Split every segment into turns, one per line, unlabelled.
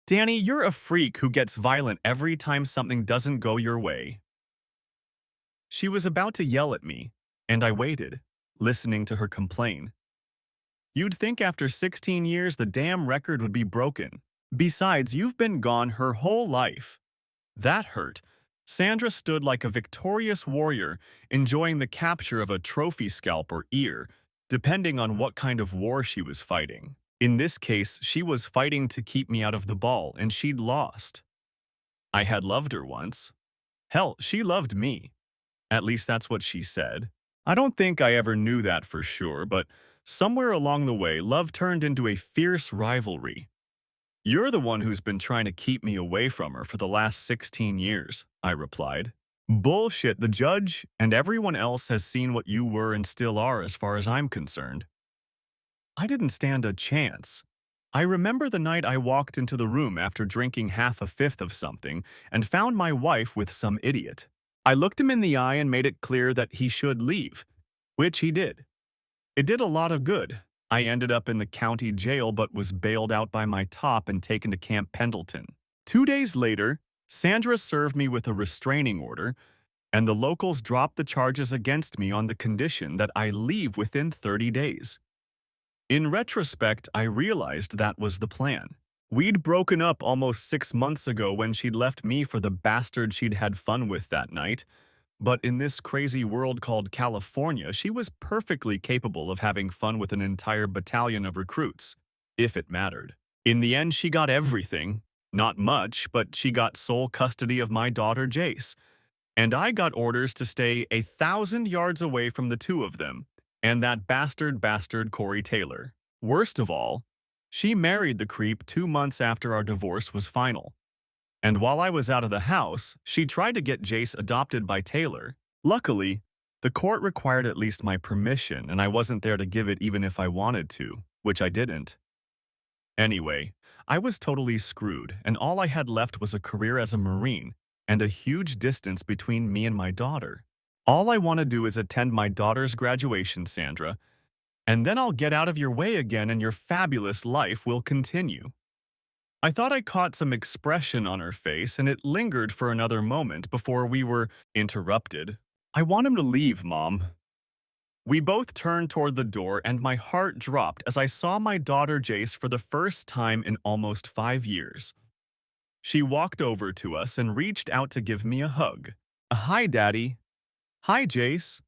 Danny, you're a freak who gets violent every time something doesn't go your way. She was about to yell at me, and I waited, listening to her complain. You'd think after 16 years the damn record would be broken. Besides, you've been gone her whole life. That hurt. Sandra stood like a victorious warrior, enjoying the capture of a trophy scalp or ear, depending on what kind of war she was fighting. In this case, she was fighting to keep me out of the ball, and she'd lost. I had loved her once. Hell, she loved me. At least that's what she said. I don't think I ever knew that for sure, but somewhere along the way, love turned into a fierce rivalry. You're the one who's been trying to keep me away from her for the last 16 years, I replied. Bullshit, the judge and everyone else has seen what you were and still are as far as I'm concerned. I didn't stand a chance. I remember the night I walked into the room after drinking half a fifth of something and found my wife with some idiot. I looked him in the eye and made it clear that he should leave, which he did. It did a lot of good. I ended up in the county jail but was bailed out by my top and taken to Camp Pendleton. 2 days later, Sandra served me with a restraining order, and the locals dropped the charges against me on the condition that I leave within 30 days. In retrospect, I realized that was the plan. We'd broken up almost 6 months ago when she'd left me for the bastard she'd had fun with that night, but in this crazy world called California, she was perfectly capable of having fun with an entire battalion of recruits, if it mattered. In the end, she got everything. Not much, but she got sole custody of my daughter Jace, and I got orders to stay 1,000 yards away from the two of them, and that bastard Corey Taylor. Worst of all, she married the creep 2 months after our divorce was final. And while I was out of the house, she tried to get Jace adopted by Taylor. Luckily, the court required at least my permission, and I wasn't there to give it even if I wanted to, which I didn't. Anyway, I was totally screwed, and all I had left was a career as a Marine and a huge distance between me and my daughter. All I want to do is attend my daughter's graduation, Sandra, and then I'll get out of your way again and your fabulous life will continue. I thought I caught some expression on her face, and it lingered for another moment before we were interrupted. I want him to leave, Mom. We both turned toward the door, and my heart dropped as I saw my daughter Jace for the first time in almost 5 years. She walked over to us and reached out to give me a hug. Hi, Daddy. Hi, Jace.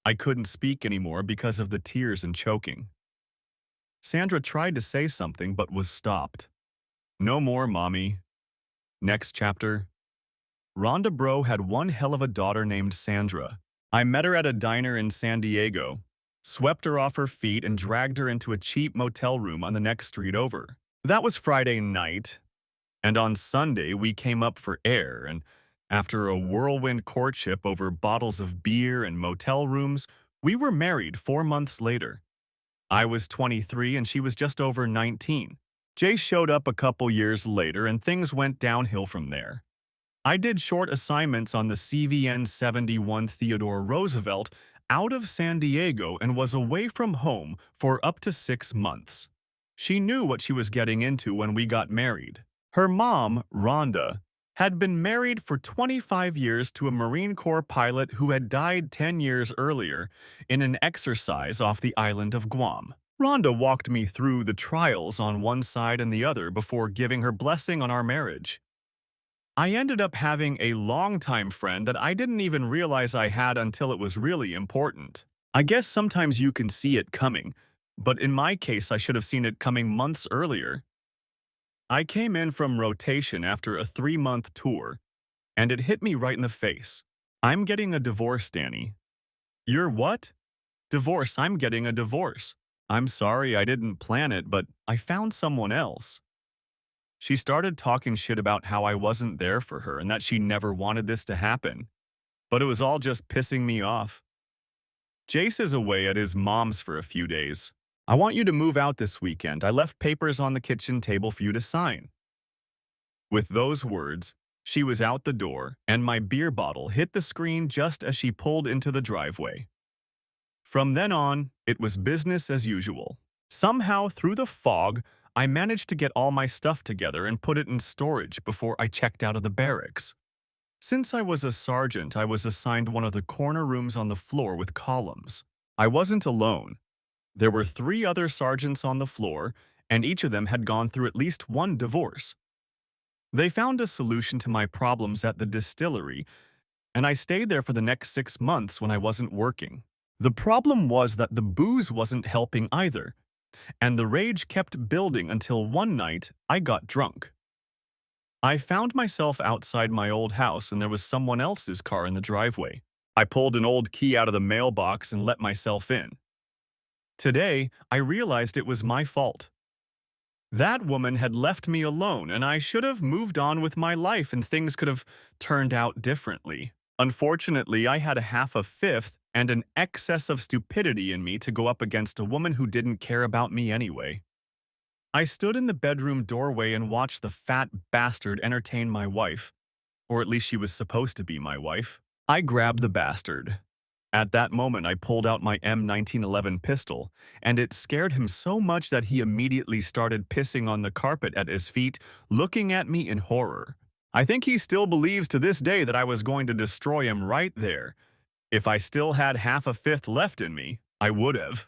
I couldn't speak anymore because of the tears and choking. Sandra tried to say something but was stopped. No more, Mommy. Next chapter. Rhonda Bro had one hell of a daughter named Sandra. I met her at a diner in San Diego, swept her off her feet, and dragged her into a cheap motel room on the next street over. That was Friday night, and on Sunday we came up for air, and after a whirlwind courtship over bottles of beer and motel rooms, we were married 4 months later. I was 23 and she was just over 19. Jay showed up a couple years later and things went downhill from there. I did short assignments on the CVN 71 Theodore Roosevelt out of San Diego and was away from home for up to 6 months. She knew what she was getting into when we got married. Her mom, Rhonda, had been married for 25 years to a Marine Corps pilot who had died 10 years earlier in an exercise off the island of Guam. Rhonda walked me through the trials on one side and the other before giving her blessing on our marriage. I ended up having a longtime friend that I didn't even realize I had until it was really important. I guess sometimes you can see it coming, but in my case I should have seen it coming months earlier. I came in from rotation after a 3-month tour, and it hit me right in the face. I'm getting a divorce, Danny. You're what? Divorce, I'm getting a divorce. I'm sorry I didn't plan it, but I found someone else. She started talking shit about how I wasn't there for her and that she never wanted this to happen. But it was all just pissing me off. Jace is away at his mom's for a few days. I want you to move out this weekend. I left papers on the kitchen table for you to sign. With those words, she was out the door, and my beer bottle hit the screen just as she pulled into the driveway. From then on, it was business as usual. Somehow, through the fog, I managed to get all my stuff together and put it in storage before I checked out of the barracks. Since I was a sergeant, I was assigned one of the corner rooms on the floor with columns. I wasn't alone. There were 3 other sergeants on the floor, and each of them had gone through at least one divorce. They found a solution to my problems at the distillery, and I stayed there for the next 6 months when I wasn't working. The problem was that the booze wasn't helping either, and the rage kept building until one night I got drunk. I found myself outside my old house and there was someone else's car in the driveway. I pulled an old key out of the mailbox and let myself in. Today, I realized it was my fault. That woman had left me alone, and I should have moved on with my life and things could have turned out differently. Unfortunately, I had a half a fifth and an excess of stupidity in me to go up against a woman who didn't care about me anyway. I stood in the bedroom doorway and watched the fat bastard entertain my wife, or at least she was supposed to be my wife. I grabbed the bastard. At that moment, I pulled out my M1911 pistol, and it scared him so much that he immediately started pissing on the carpet at his feet, looking at me in horror. I think he still believes to this day that I was going to destroy him right there. If I still had half a fifth left in me, I would have.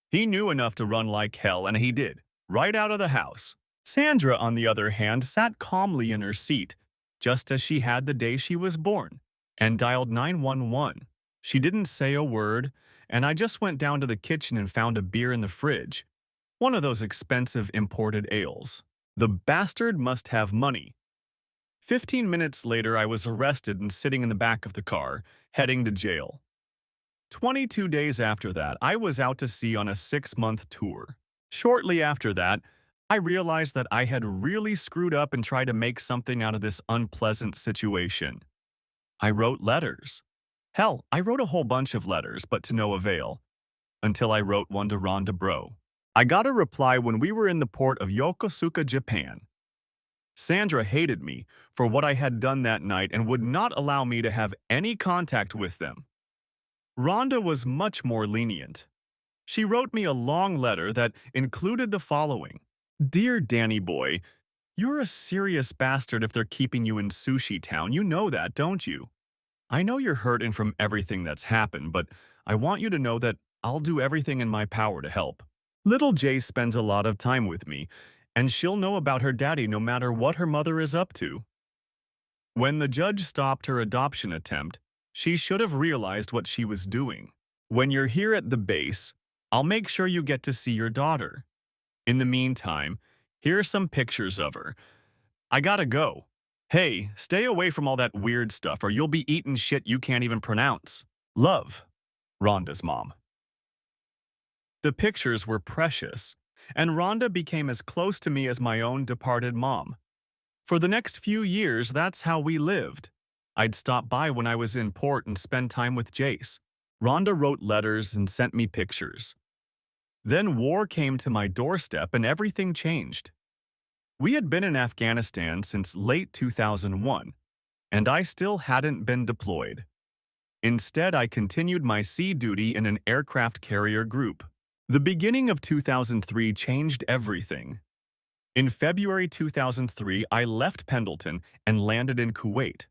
He knew enough to run like hell, and he did, right out of the house. Sandra, on the other hand, sat calmly in her seat, just as she had the day she was born, and dialed 911. She didn't say a word, and I just went down to the kitchen and found a beer in the fridge, one of those expensive imported ales. The bastard must have money. 15 minutes later, I was arrested and sitting in the back of the car, heading to jail. 22 days after that, I was out to sea on a 6-month tour. Shortly after that, I realized that I had really screwed up and tried to make something out of this unpleasant situation. I wrote letters. Hell, I wrote a whole bunch of letters, but to no avail, until I wrote one to Rhonda Bro. I got a reply when we were in the port of Yokosuka, Japan. Sandra hated me for what I had done that night and would not allow me to have any contact with them. Rhonda was much more lenient. She wrote me a long letter that included the following. Dear Danny boy, you're a serious bastard if they're keeping you in Sushi Town. You know that, don't you? I know you're hurting from everything that's happened, but I want you to know that I'll do everything in my power to help. Little Jay spends a lot of time with me, and she'll know about her daddy no matter what her mother is up to. When the judge stopped her adoption attempt, she should have realized what she was doing. When you're here at the base, I'll make sure you get to see your daughter. In the meantime, here are some pictures of her. I gotta go. Hey, stay away from all that weird stuff or you'll be eating shit you can't even pronounce. Love, Rhonda's mom. The pictures were precious, and Rhonda became as close to me as my own departed mom. For the next few years, that's how we lived. I'd stop by when I was in port and spend time with Jace. Rhonda wrote letters and sent me pictures. Then war came to my doorstep and everything changed. We had been in Afghanistan since late 2001, and I still hadn't been deployed. Instead, I continued my sea duty in an aircraft carrier group. The beginning of 2003 changed everything. In February 2003, I left Pendleton and landed in Kuwait.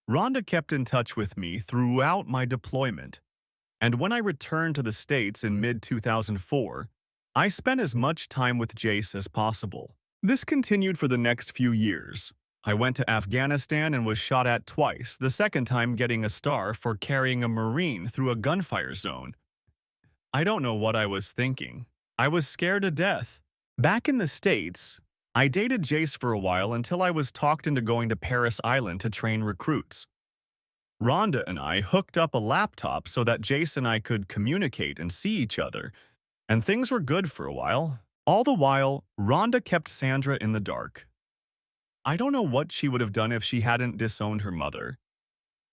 Rhonda kept in touch with me throughout my deployment, and when I returned to the States in mid-2004, I spent as much time with Jace as possible. This continued for the next few years. I went to Afghanistan and was shot at twice, the second time getting a star for carrying a Marine through a gunfire zone. I don't know what I was thinking. I was scared to death. Back in the States, I dated Jace for a while until I was talked into going to Paris Island to train recruits. Rhonda and I hooked up a laptop so that Jace and I could communicate and see each other, and things were good for a while. All the while, Rhonda kept Sandra in the dark. I don't know what she would have done if she hadn't disowned her mother.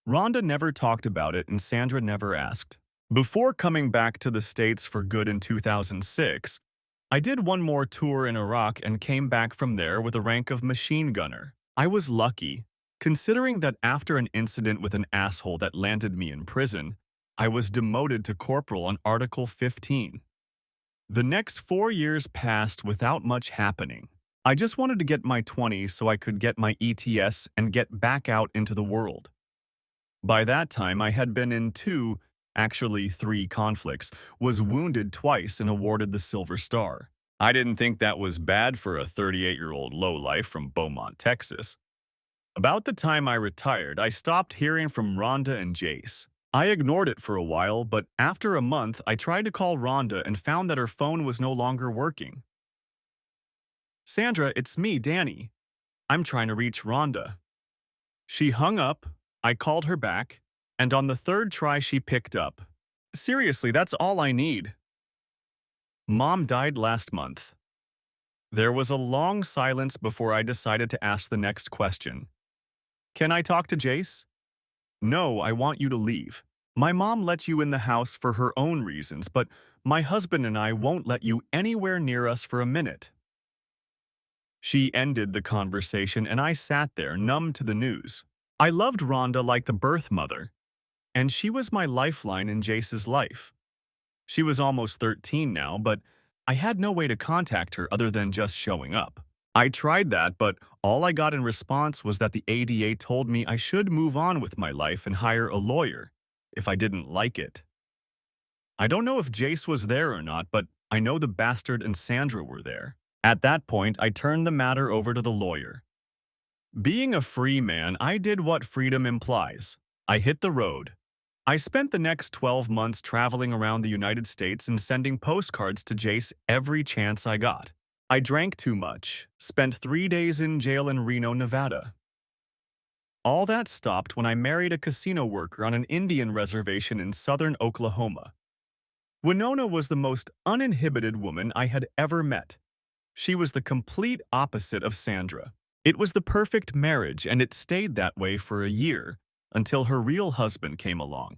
Rhonda never talked about it and Sandra never asked. Before coming back to the States for good in 2006, I did one more tour in Iraq and came back from there with the rank of machine gunner. I was lucky, considering that after an incident with an asshole that landed me in prison, I was demoted to corporal on Article 15. The next 4 years passed without much happening. I just wanted to get my 20s so I could get my ETS and get back out into the world. By that time, I had been in two, actually three conflicts, was wounded twice and awarded the Silver Star. I didn't think that was bad for a 38-year-old lowlife from Beaumont, Texas. About the time I retired, I stopped hearing from Rhonda and Jace. I ignored it for a while, but after a month, I tried to call Rhonda and found that her phone was no longer working. Sandra, it's me, Danny. I'm trying to reach Rhonda. She hung up, I called her back, and on the third try she picked up. Seriously, that's all I need. Mom died last month. There was a long silence before I decided to ask the next question. Can I talk to Jace? No, I want you to leave. My mom let you in the house for her own reasons, but my husband and I won't let you anywhere near us for a minute. She ended the conversation and I sat there, numb to the news. I loved Rhonda like the birth mother, and she was my lifeline in Jace's life. She was almost 13 now, but I had no way to contact her other than just showing up. I tried that, but all I got in response was that the ADA told me I should move on with my life and hire a lawyer if I didn't like it. I don't know if Jace was there or not, but I know the bastard and Sandra were there. At that point, I turned the matter over to the lawyer. Being a free man, I did what freedom implies. I hit the road. I spent the next 12 months traveling around the United States and sending postcards to Jace every chance I got. I drank too much, spent 3 days in jail in Reno, Nevada. All that stopped when I married a casino worker on an Indian reservation in southern Oklahoma. Winona was the most uninhibited woman I had ever met. She was the complete opposite of Sandra. It was the perfect marriage, and it stayed that way for a year, until her real husband came along.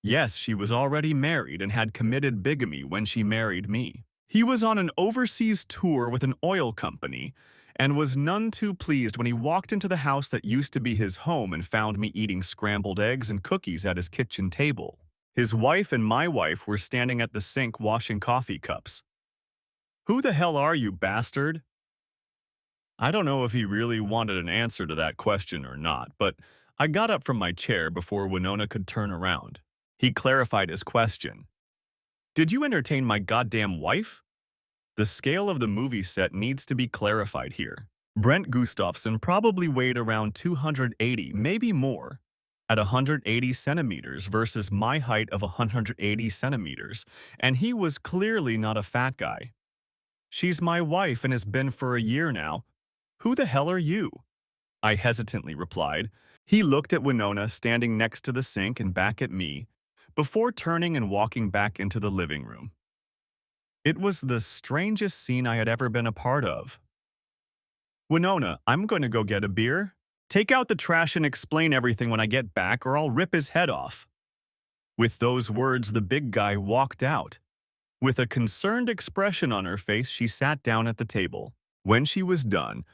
Yes, she was already married and had committed bigamy when she married me. He was on an overseas tour with an oil company and was none too pleased when he walked into the house that used to be his home and found me eating scrambled eggs and cookies at his kitchen table. His wife and my wife were standing at the sink washing coffee cups. "Who the hell are you, bastard?" I don't know if he really wanted an answer to that question or not, but I got up from my chair before Winona could turn around. He clarified his question. "Did you entertain my goddamn wife?" The scale of the movie set needs to be clarified here. Brent Gustafson probably weighed around 280, maybe more, at 180 centimeters versus my height of 180 centimeters, and he was clearly not a fat guy. "She's my wife and has been for a year now. Who the hell are you?" I hesitantly replied. He looked at Winona standing next to the sink and back at me, before turning and walking back into the living room. It was the strangest scene I had ever been a part of. "Winona, I'm going to go get a beer. Take out the trash and explain everything when I get back or I'll rip his head off." With those words, the big guy walked out. With a concerned expression on her face, she sat down at the table. When she was done,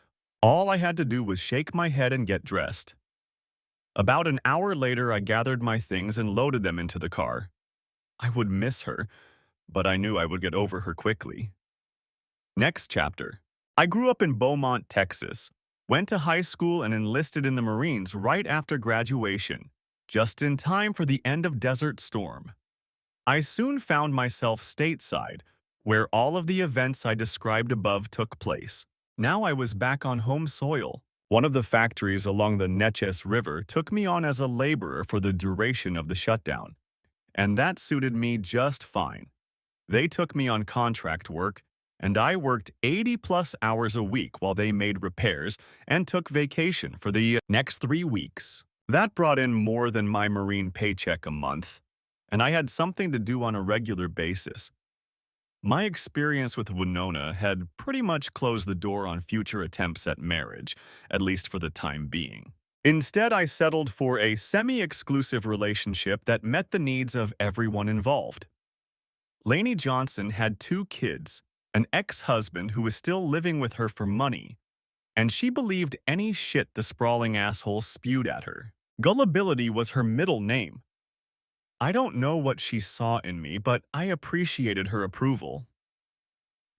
all I had to do was shake my head and get dressed. About an hour later, I gathered my things and loaded them into the car. I would miss her, but I knew I would get over her quickly. Next chapter. I grew up in Beaumont, Texas, went to high school and enlisted in the Marines right after graduation, just in time for the end of Desert Storm. I soon found myself stateside, where all of the events I described above took place. Now I was back on home soil. One of the factories along the Neches River took me on as a laborer for the duration of the shutdown, and that suited me just fine. They took me on contract work, and I worked 80-plus hours a week while they made repairs and took vacation for the next 3 weeks. That brought in more than my Marine paycheck a month, and I had something to do on a regular basis. My experience with Winona had pretty much closed the door on future attempts at marriage, at least for the time being. Instead, I settled for a semi-exclusive relationship that met the needs of everyone involved. Lainey Johnson had 2 kids, an ex-husband who was still living with her for money, and she believed any shit the sprawling asshole spewed at her. Gullibility was her middle name. I don't know what she saw in me, but I appreciated her approval.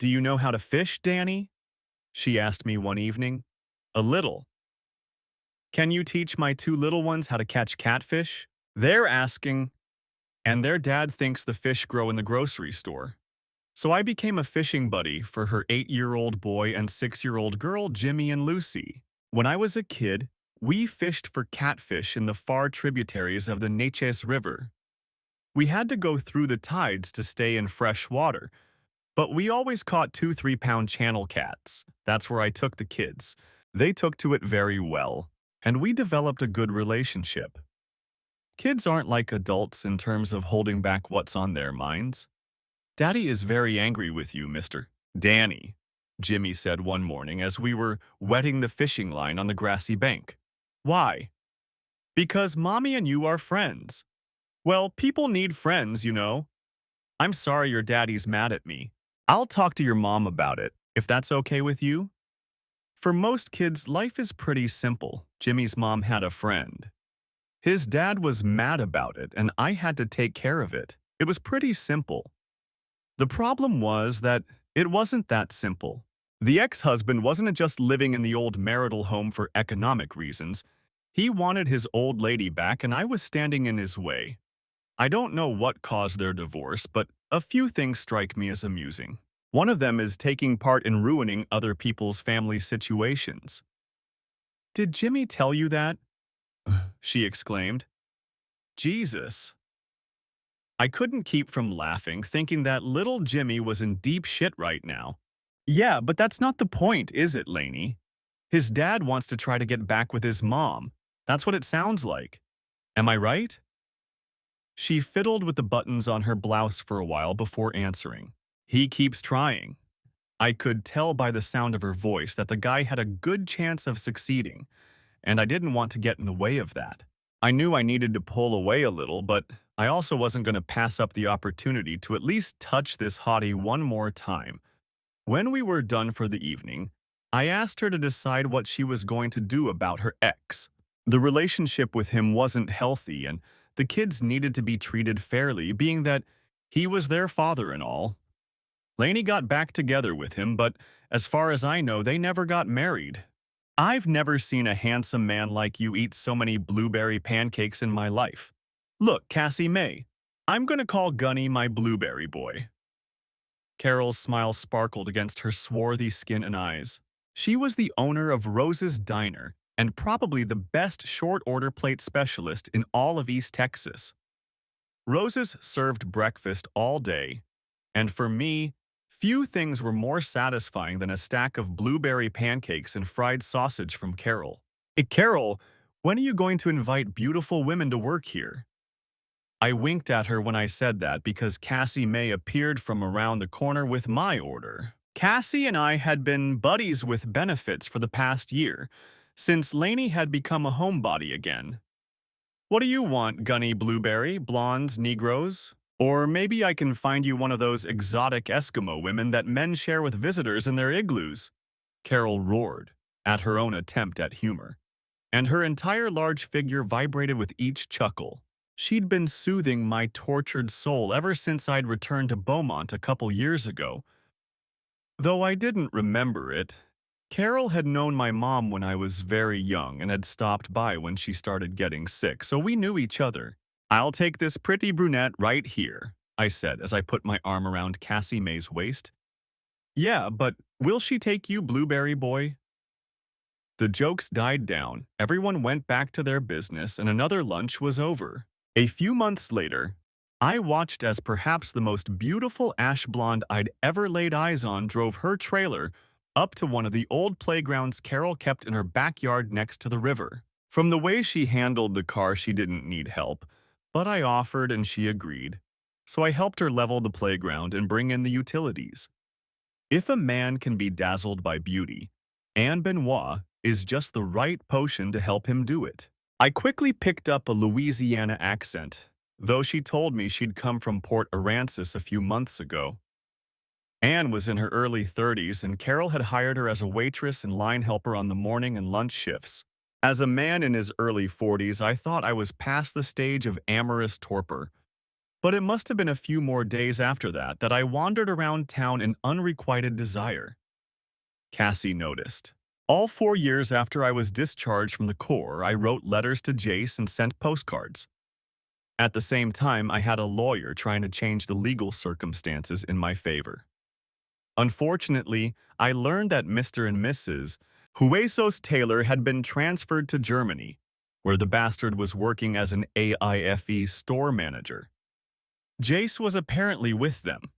Do you know how to fish, Danny? She asked me one evening. A little. Can you teach my two little ones how to catch catfish? They're asking, and their dad thinks the fish grow in the grocery store. So I became a fishing buddy for her 8-year-old boy and 6-year-old girl, Jimmy and Lucy. When I was a kid, we fished for catfish in the far tributaries of the Neches River. We had to go through the tides to stay in fresh water, but we always caught 2-3 pound channel cats. That's where I took the kids. They took to it very well, and we developed a good relationship. Kids aren't like adults in terms of holding back what's on their minds. Daddy is very angry with you, Mr. Danny, Jimmy said one morning as we were wetting the fishing line on the grassy bank. Why? Because Mommy and you are friends. Well, people need friends, you know. I'm sorry your daddy's mad at me. I'll talk to your mom about it, if that's okay with you. For most kids, life is pretty simple. Jimmy's mom had a friend. His dad was mad about it, and I had to take care of it. It was pretty simple. The problem was that it wasn't that simple. The ex-husband wasn't just living in the old marital home for economic reasons. He wanted his old lady back, and I was standing in his way. I don't know what caused their divorce, but a few things strike me as amusing. One of them is taking part in ruining other people's family situations. Did Jimmy tell you that? She exclaimed. Jesus. I couldn't keep from laughing, thinking that little Jimmy was in deep shit right now. Yeah, but that's not the point, is it, Lainey? His dad wants to try to get back with his mom. That's what it sounds like. Am I right? She fiddled with the buttons on her blouse for a while before answering. He keeps trying. I could tell by the sound of her voice that the guy had a good chance of succeeding, and I didn't want to get in the way of that. I knew I needed to pull away a little, but I also wasn't going to pass up the opportunity to at least touch this hottie one more time. When we were done for the evening, I asked her to decide what she was going to do about her ex. The relationship with him wasn't healthy, and the kids needed to be treated fairly, being that he was their father and all. Lainey got back together with him, but as far as I know, they never got married. I've never seen a handsome man like you eat so many blueberry pancakes in my life. Look, Cassie May, I'm going to call Gunny my blueberry boy. Carol's smile sparkled against her swarthy skin and eyes. She was the owner of Rose's Diner and probably the best short-order plate specialist in all of East Texas. Rose's served breakfast all day, and for me, few things were more satisfying than a stack of blueberry pancakes and fried sausage from Carol. Hey, Carol, when are you going to invite beautiful women to work here? I winked at her when I said that because Cassie May appeared from around the corner with my order. Cassie and I had been buddies with benefits for the past year, since Lainey had become a homebody again. What do you want, Gunny Blueberry? Blondes, Negroes? Or maybe I can find you one of those exotic Eskimo women that men share with visitors in their igloos. Carol roared at her own attempt at humor, and her entire large figure vibrated with each chuckle. She'd been soothing my tortured soul ever since I'd returned to Beaumont a couple years ago. Though I didn't remember it, Carol had known my mom when I was very young and had stopped by when she started getting sick, so we knew each other. I'll take this pretty brunette right here, I said as I put my arm around Cassie May's waist. Yeah, but will she take you, Blueberry Boy? The jokes died down, everyone went back to their business, and another lunch was over. A few months later, I watched as perhaps the most beautiful ash blonde I'd ever laid eyes on drove her trailer up to one of the old playgrounds Carol kept in her backyard next to the river. From the way she handled the car, she didn't need help, but I offered and she agreed. So I helped her level the playground and bring in the utilities. If a man can be dazzled by beauty, Anne Benoit is just the right potion to help him do it. I quickly picked up a Louisiana accent, though she told me she'd come from Port Aransas a few months ago. Anne was in her early 30s, and Carol had hired her as a waitress and line helper on the morning and lunch shifts. As a man in his early 40s, I thought I was past the stage of amorous torpor, But it must have been a few more days after that I wandered around town in unrequited desire. Cassie noticed. All 4 years after I was discharged from the Corps, I wrote letters to Jace and sent postcards. At the same time, I had a lawyer trying to change the legal circumstances in my favor. Unfortunately, I learned that Mr. and Mrs. Huesos Taylor had been transferred to Germany, where the bastard was working as an AIFE store manager. Jace was apparently with them.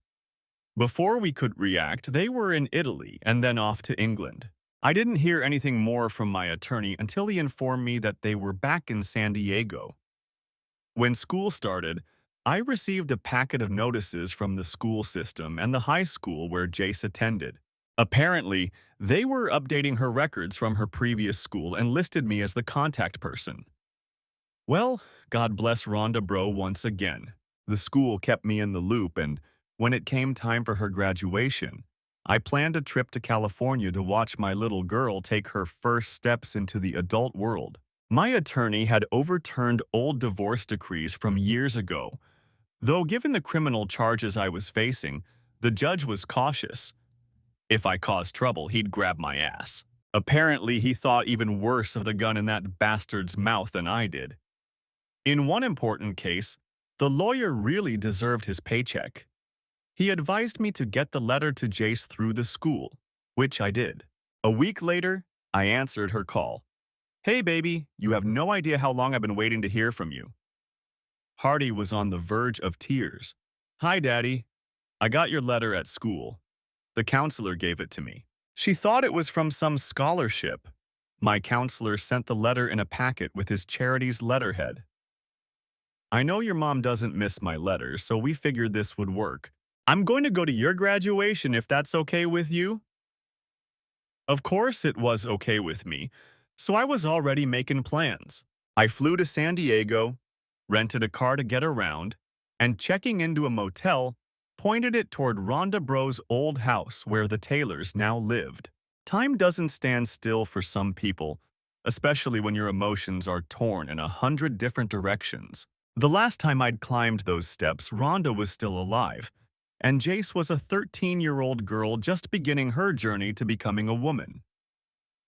Before we could react, they were in Italy and then off to England. I didn't hear anything more from my attorney until he informed me that they were back in San Diego. When school started, I received a packet of notices from the school system and the high school where Jace attended. Apparently, they were updating her records from her previous school and listed me as the contact person. Well, God bless Rhonda Bro once again. The school kept me in the loop, and when it came time for her graduation, I planned a trip to California to watch my little girl take her first steps into the adult world. My attorney had overturned old divorce decrees from years ago, though given the criminal charges I was facing, the judge was cautious. If I caused trouble, he'd grab my ass. Apparently, he thought even worse of the gun in that bastard's mouth than I did. In one important case, the lawyer really deserved his paycheck. He advised me to get the letter to Jace through the school, which I did. A week later, I answered her call. "Hey, baby, you have no idea how long I've been waiting to hear from you." Hardy was on the verge of tears. "Hi, Daddy. I got your letter at school. The counselor gave it to me. She thought it was from some scholarship. My counselor sent the letter in a packet with his charity's letterhead. I know your mom doesn't miss my letters, so we figured this would work. I'm going to go to your graduation if that's okay with you." Of course it was okay with me, so I was already making plans. I flew to San Diego, rented a car to get around, and checking into a motel, pointed it toward Rhonda Bro's old house where the Taylors now lived. Time doesn't stand still for some people, especially when your emotions are torn in 100 different directions. The last time I'd climbed those steps, Rhonda was still alive, and Jace was a 13-year-old girl just beginning her journey to becoming a woman.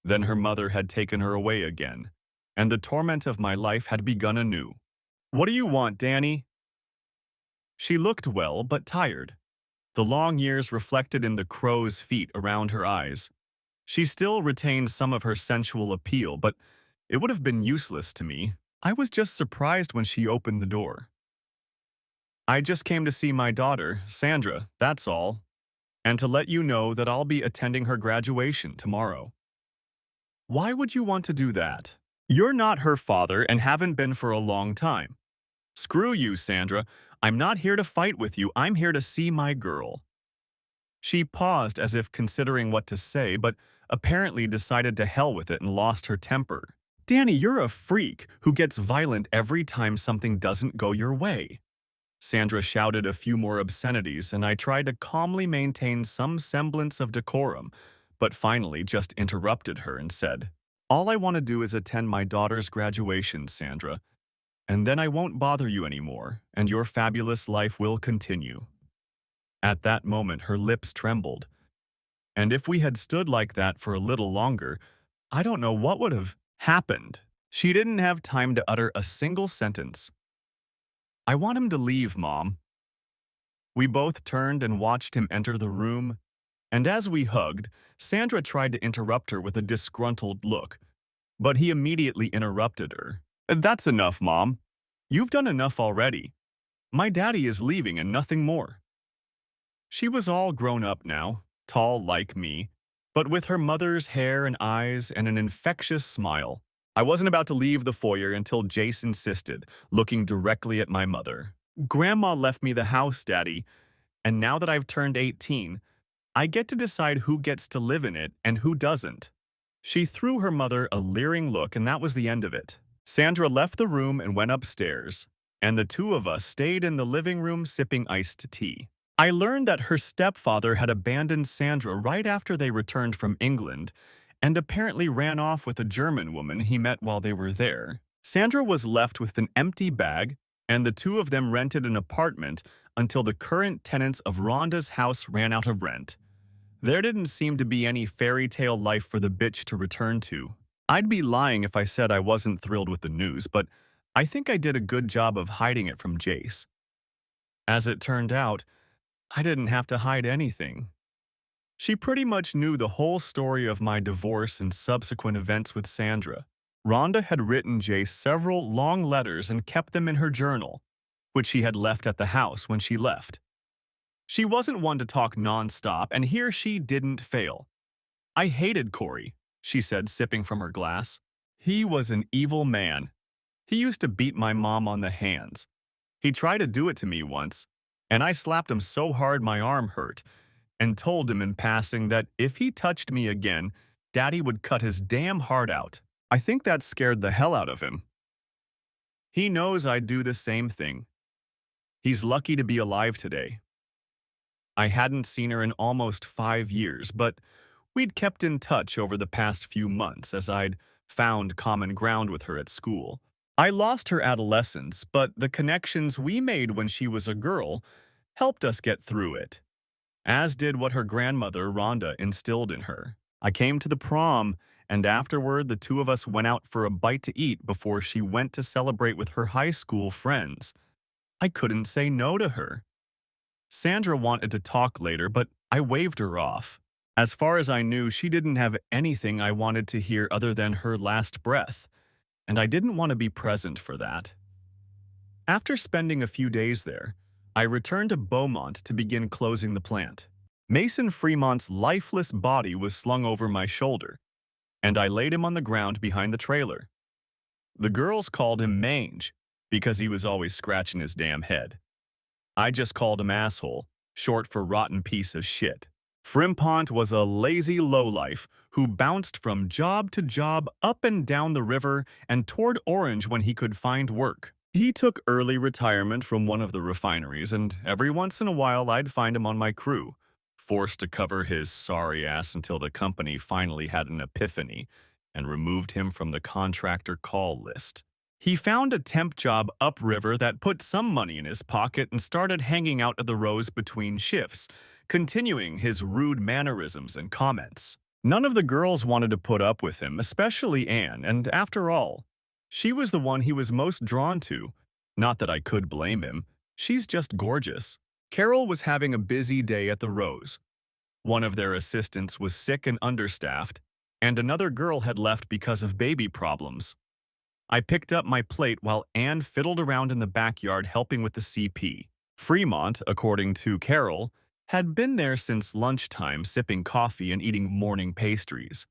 Then her mother had taken her away again, and the torment of my life had begun anew. "What do you want, Danny?" She looked well, but tired. The long years reflected in the crow's feet around her eyes. She still retained some of her sensual appeal, but it would have been useless to me. I was just surprised when she opened the door. "I just came to see my daughter, Sandra, that's all, and to let you know that I'll be attending her graduation tomorrow." "Why would you want to do that? You're not her father and haven't been for a long time." "Screw you, Sandra. I'm not here to fight with you. I'm here to see my girl." She paused as if considering what to say, but apparently decided to hell with it and lost her temper. "Danny, you're a freak who gets violent every time something doesn't go your way." Sandra shouted a few more obscenities, and I tried to calmly maintain some semblance of decorum, but finally just interrupted her and said, "All I want to do is attend my daughter's graduation, Sandra, and then I won't bother you anymore, and your fabulous life will continue." At that moment, her lips trembled, and if we had stood like that for a little longer, I don't know what would have happened. She didn't have time to utter a single sentence. "I want him to leave, Mom." We both turned and watched him enter the room, and as we hugged, Sandra tried to interrupt her with a disgruntled look, but he immediately interrupted her. "That's enough, Mom. You've done enough already. My daddy is leaving and nothing more." She was all grown up now, tall like me, but with her mother's hair and eyes and an infectious smile. I wasn't about to leave the foyer until Jace insisted, looking directly at my mother. "Grandma left me the house, Daddy, and now that I've turned 18, I get to decide who gets to live in it and who doesn't." She threw her mother a leering look, and that was the end of it. Sandra left the room and went upstairs, and the two of us stayed in the living room sipping iced tea. I learned that her stepfather had abandoned Sandra right after they returned from England and apparently ran off with a German woman he met while they were there. Sandra was left with an empty bag, and the two of them rented an apartment until the current tenants of Rhonda's house ran out of rent. There didn't seem to be any fairy tale life for the bitch to return to. I'd be lying if I said I wasn't thrilled with the news, but I think I did a good job of hiding it from Jace. As it turned out, I didn't have to hide anything. She pretty much knew the whole story of my divorce and subsequent events with Sandra. Rhonda had written Jace several long letters and kept them in her journal, which she had left at the house when she left. She wasn't one to talk nonstop, and here she didn't fail. "I hated Corey," she said, sipping from her glass. "He was an evil man. He used to beat my mom on the hands. He tried to do it to me once, and I slapped him so hard my arm hurt, and told him in passing that if he touched me again, Daddy would cut his damn heart out. I think that scared the hell out of him. He knows I'd do the same thing. He's lucky to be alive today." I hadn't seen her in almost 5 years, but we'd kept in touch over the past few months as I'd found common ground with her at school. I lost her adolescence, but the connections we made when she was a girl helped us get through it, as did what her grandmother, Rhonda, instilled in her. I came to the prom, and afterward the two of us went out for a bite to eat before she went to celebrate with her high school friends. I couldn't say no to her. Sandra wanted to talk later, but I waved her off. As far as I knew, she didn't have anything I wanted to hear other than her last breath, and I didn't want to be present for that. After spending a few days there, I returned to Beaumont to begin closing the plant. Mason Fremont's lifeless body was slung over my shoulder, and I laid him on the ground behind the trailer. The girls called him Mange because he was always scratching his damn head. I just called him asshole, short for rotten piece of shit. Frimpont was a lazy lowlife who bounced from job to job up and down the river and toward Orange when he could find work. He took early retirement from one of the refineries, and every once in a while I'd find him on my crew, forced to cover his sorry ass until the company finally had an epiphany and removed him from the contractor call list. He found a temp job upriver that put some money in his pocket and started hanging out at the rows between shifts, continuing his rude mannerisms and comments. None of the girls wanted to put up with him, especially Anne, and after all, she was the one he was most drawn to. Not that I could blame him. She's just gorgeous. Carol was having a busy day at the rows. One of their assistants was sick and understaffed, and another girl had left because of baby problems. I picked up my plate while Anne fiddled around in the backyard helping with the CP. Fremont, according to Carol, had been there since lunchtime sipping coffee and eating morning pastries.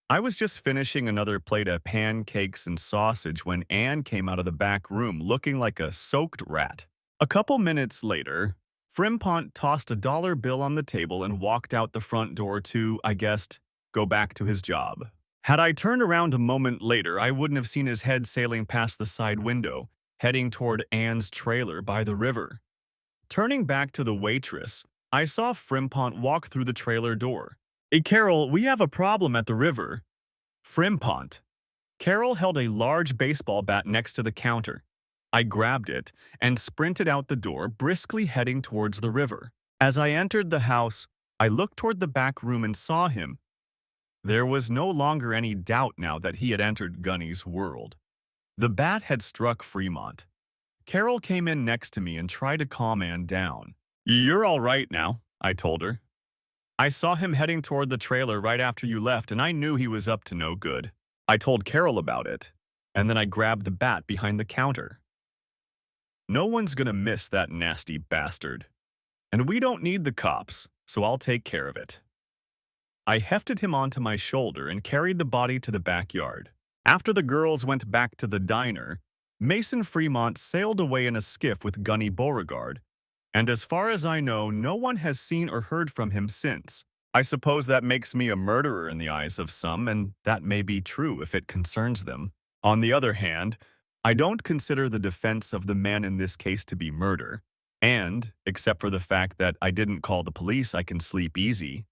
I was just finishing another plate of pancakes and sausage when Anne came out of the back room looking like a soaked rat. A couple minutes later, Frimpont tossed a dollar bill on the table and walked out the front door to, I guessed, go back to his job. Had I turned around a moment later, I wouldn't have seen his head sailing past the side window, heading toward Anne's trailer by the river. Turning back to the waitress, I saw Frimpont walk through the trailer door. "Hey, Carol, we have a problem at the river." Frimpont. Carol held a large baseball bat next to the counter. I grabbed it and sprinted out the door, briskly heading towards the river. As I entered the house, I looked toward the back room and saw him. There was no longer any doubt now that he had entered Gunny's world. The bat had struck Fremont. Carol came in next to me and tried to calm Anne down. "You're all right now," I told her. "I saw him heading toward the trailer right after you left, and I knew he was up to no good." I told Carol about it, and then I grabbed the bat behind the counter. "No one's gonna miss that nasty bastard. And we don't need the cops, so I'll take care of it." I hefted him onto my shoulder and carried the body to the backyard. After the girls went back to the diner, Mason Fremont sailed away in a skiff with Gunny Beauregard, and as far as I know, no one has seen or heard from him since. I suppose that makes me a murderer in the eyes of some, and that may be true if it concerns them. On the other hand, I don't consider the defense of the man in this case to be murder, and, except for the fact that I didn't call the police, I can sleep easy.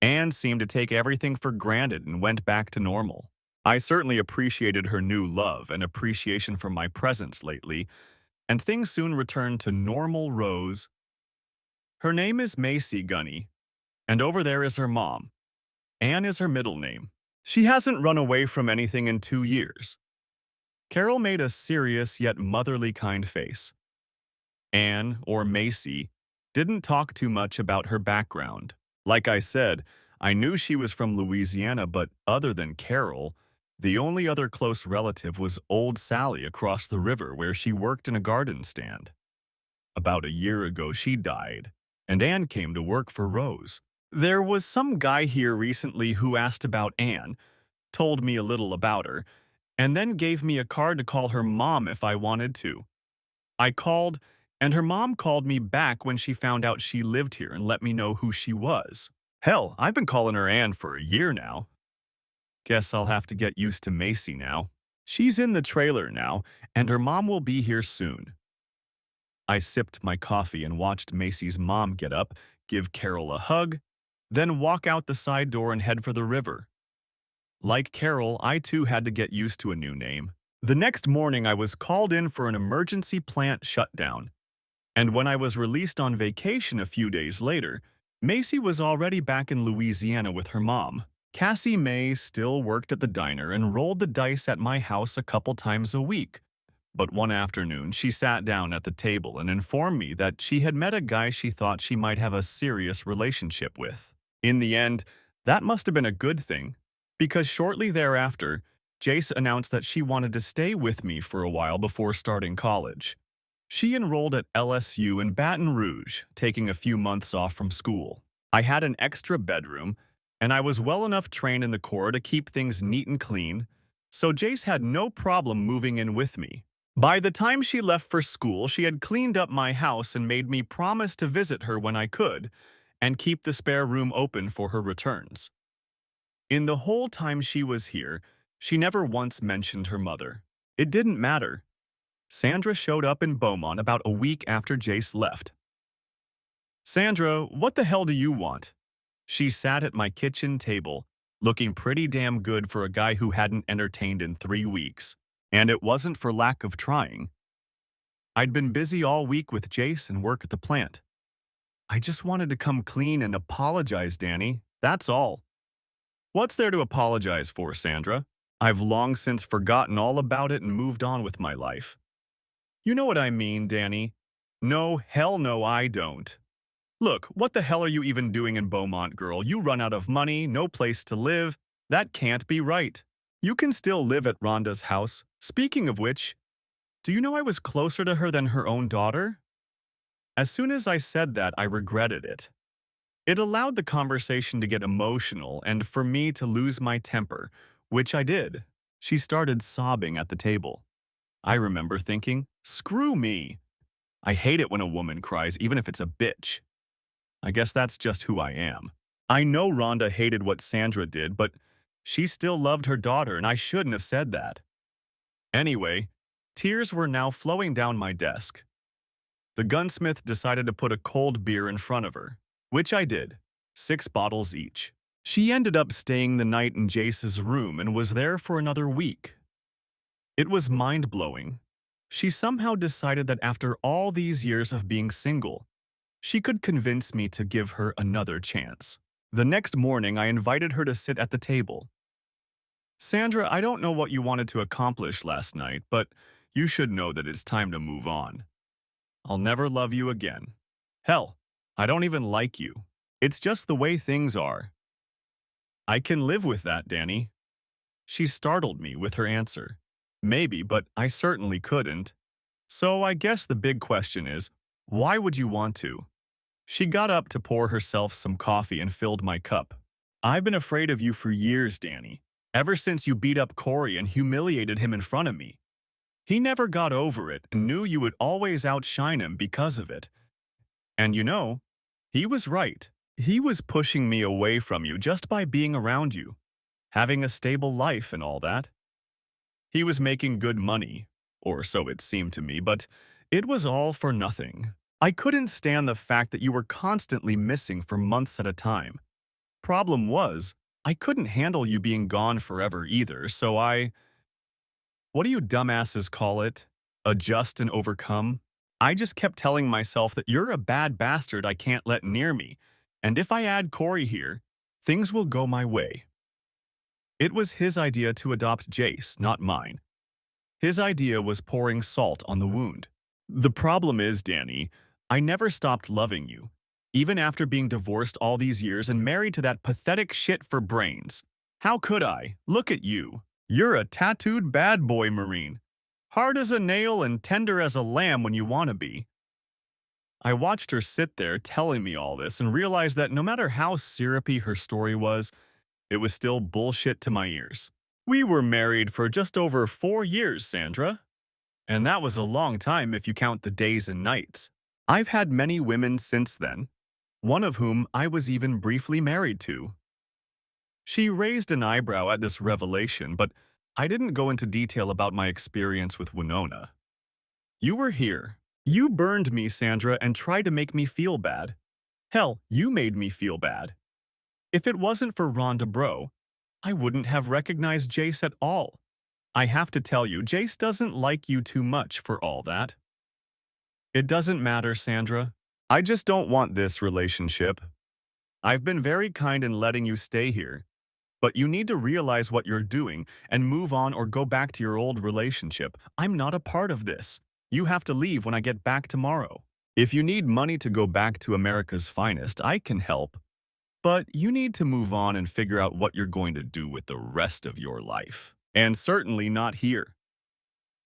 Anne seemed to take everything for granted and went back to normal. I certainly appreciated her new love and appreciation for my presence lately, and things soon returned to normal Rose. Her name is Macy Gunny, and over there is her mom. Anne is her middle name. She hasn't run away from anything in 2 years. Carol made a serious yet motherly kind face. Anne, or Macy, didn't talk too much about her background. Like I said, I knew she was from Louisiana, but other than Carol, the only other close relative was old Sally across the river where she worked in a garden stand. About a year ago, she died, and Anne came to work for Rose. There was some guy here recently who asked about Anne, told me a little about her, and then gave me a card to call her mom if I wanted to. I called, and her mom called me back when she found out she lived here and let me know who she was. Hell, I've been calling her Anne for a year now. Guess I'll have to get used to Macy now. She's in the trailer now, and her mom will be here soon. I sipped my coffee and watched Macy's mom get up, give Carol a hug, then walk out the side door and head for the river. Like Carol, I too had to get used to a new name. The next morning, I was called in for an emergency plant shutdown. And when I was released on vacation a few days later, Macy was already back in Louisiana with her mom. Cassie May still worked at the diner and rolled the dice at my house a couple times a week. But one afternoon, she sat down at the table and informed me that she had met a guy she thought she might have a serious relationship with. In the end, that must have been a good thing, because shortly thereafter, Jace announced that she wanted to stay with me for a while before starting college. She enrolled at LSU in Baton Rouge, taking a few months off from school. I had an extra bedroom, and I was well enough trained in the Corps to keep things neat and clean, so Jace had no problem moving in with me. By the time she left for school, she had cleaned up my house and made me promise to visit her when I could, and keep the spare room open for her returns. In the whole time she was here, she never once mentioned her mother. It didn't matter. Sandra showed up in Beaumont about a week after Jace left. "Sandra, what the hell do you want?" She sat at my kitchen table, looking pretty damn good for a guy who hadn't entertained in 3 weeks. And it wasn't for lack of trying. I'd been busy all week with Jace and work at the plant. "I just wanted to come clean and apologize, Danny. That's all." "What's there to apologize for, Sandra? I've long since forgotten all about it and moved on with my life." "You know what I mean, Danny." "No, hell no, I don't." "Look, what the hell are you even doing in Beaumont, girl? You run out of money, no place to live. That can't be right. You can still live at Rhonda's house. Speaking of which, do you know I was closer to her than her own daughter?" As soon as I said that, I regretted it. It allowed the conversation to get emotional and for me to lose my temper, which I did. She started sobbing at the table. I remember thinking, screw me. I hate it when a woman cries, even if it's a bitch. I guess that's just who I am. I know Rhonda hated what Sandra did, but she still loved her daughter, and I shouldn't have said that. Anyway, tears were now flowing down my desk. The gunsmith decided to put a cold beer in front of her, which I did, 6 bottles each. She ended up staying the night in Jace's room and was there for another week. It was mind-blowing. She somehow decided that after all these years of being single, she could convince me to give her another chance. The next morning, I invited her to sit at the table. "Sandra, I don't know what you wanted to accomplish last night, but you should know that it's time to move on. I'll never love you again. Hell, I don't even like you. It's just the way things are." "I can live with that, Danny." She startled me with her answer. "Maybe, but I certainly couldn't. So I guess the big question is, why would you want to?" She got up to pour herself some coffee and filled my cup. "I've been afraid of you for years, Danny. Ever since you beat up Corey and humiliated him in front of me. He never got over it and knew you would always outshine him because of it. And you know, he was right. He was pushing me away from you just by being around you, having a stable life and all that. He was making good money, or so it seemed to me, but it was all for nothing. I couldn't stand the fact that you were constantly missing for months at a time. Problem was, I couldn't handle you being gone forever either, so what do you dumbasses call it? adjust and overcome. I just kept telling myself that you're a bad bastard I can't let near me, and if I add Corey here, things will go my way. It was his idea to adopt Jace, not mine. His idea was pouring salt on the wound. The problem is, Danny, I never stopped loving you, even after being divorced all these years and married to that pathetic shit for brains. How could I? Look at you. You're a tattooed bad boy, Marine. Hard as a nail and tender as a lamb when you want to be. I watched her sit there telling me all this and realized that no matter how syrupy her story was, it was still bullshit to my ears. We were married for just over 4 years, Sandra. And that was a long time if you count the days and nights. I've had many women since then, one of whom I was even briefly married to. She raised an eyebrow at this revelation, but I didn't go into detail about my experience with Winona. You were here. You burned me, Sandra, and tried to make me feel bad. Hell, you made me feel bad. If it wasn't for Rhonda Bro, I wouldn't have recognized Jace at all. I have to tell you, Jace doesn't like you too much for all that. It doesn't matter, Sandra. I just don't want this relationship. I've been very kind in letting you stay here, but you need to realize what you're doing and move on or go back to your old relationship. I'm not a part of this. You have to leave when I get back tomorrow. If you need money to go back to America's Finest, I can help. But you need to move on and figure out what you're going to do with the rest of your life. And certainly not here.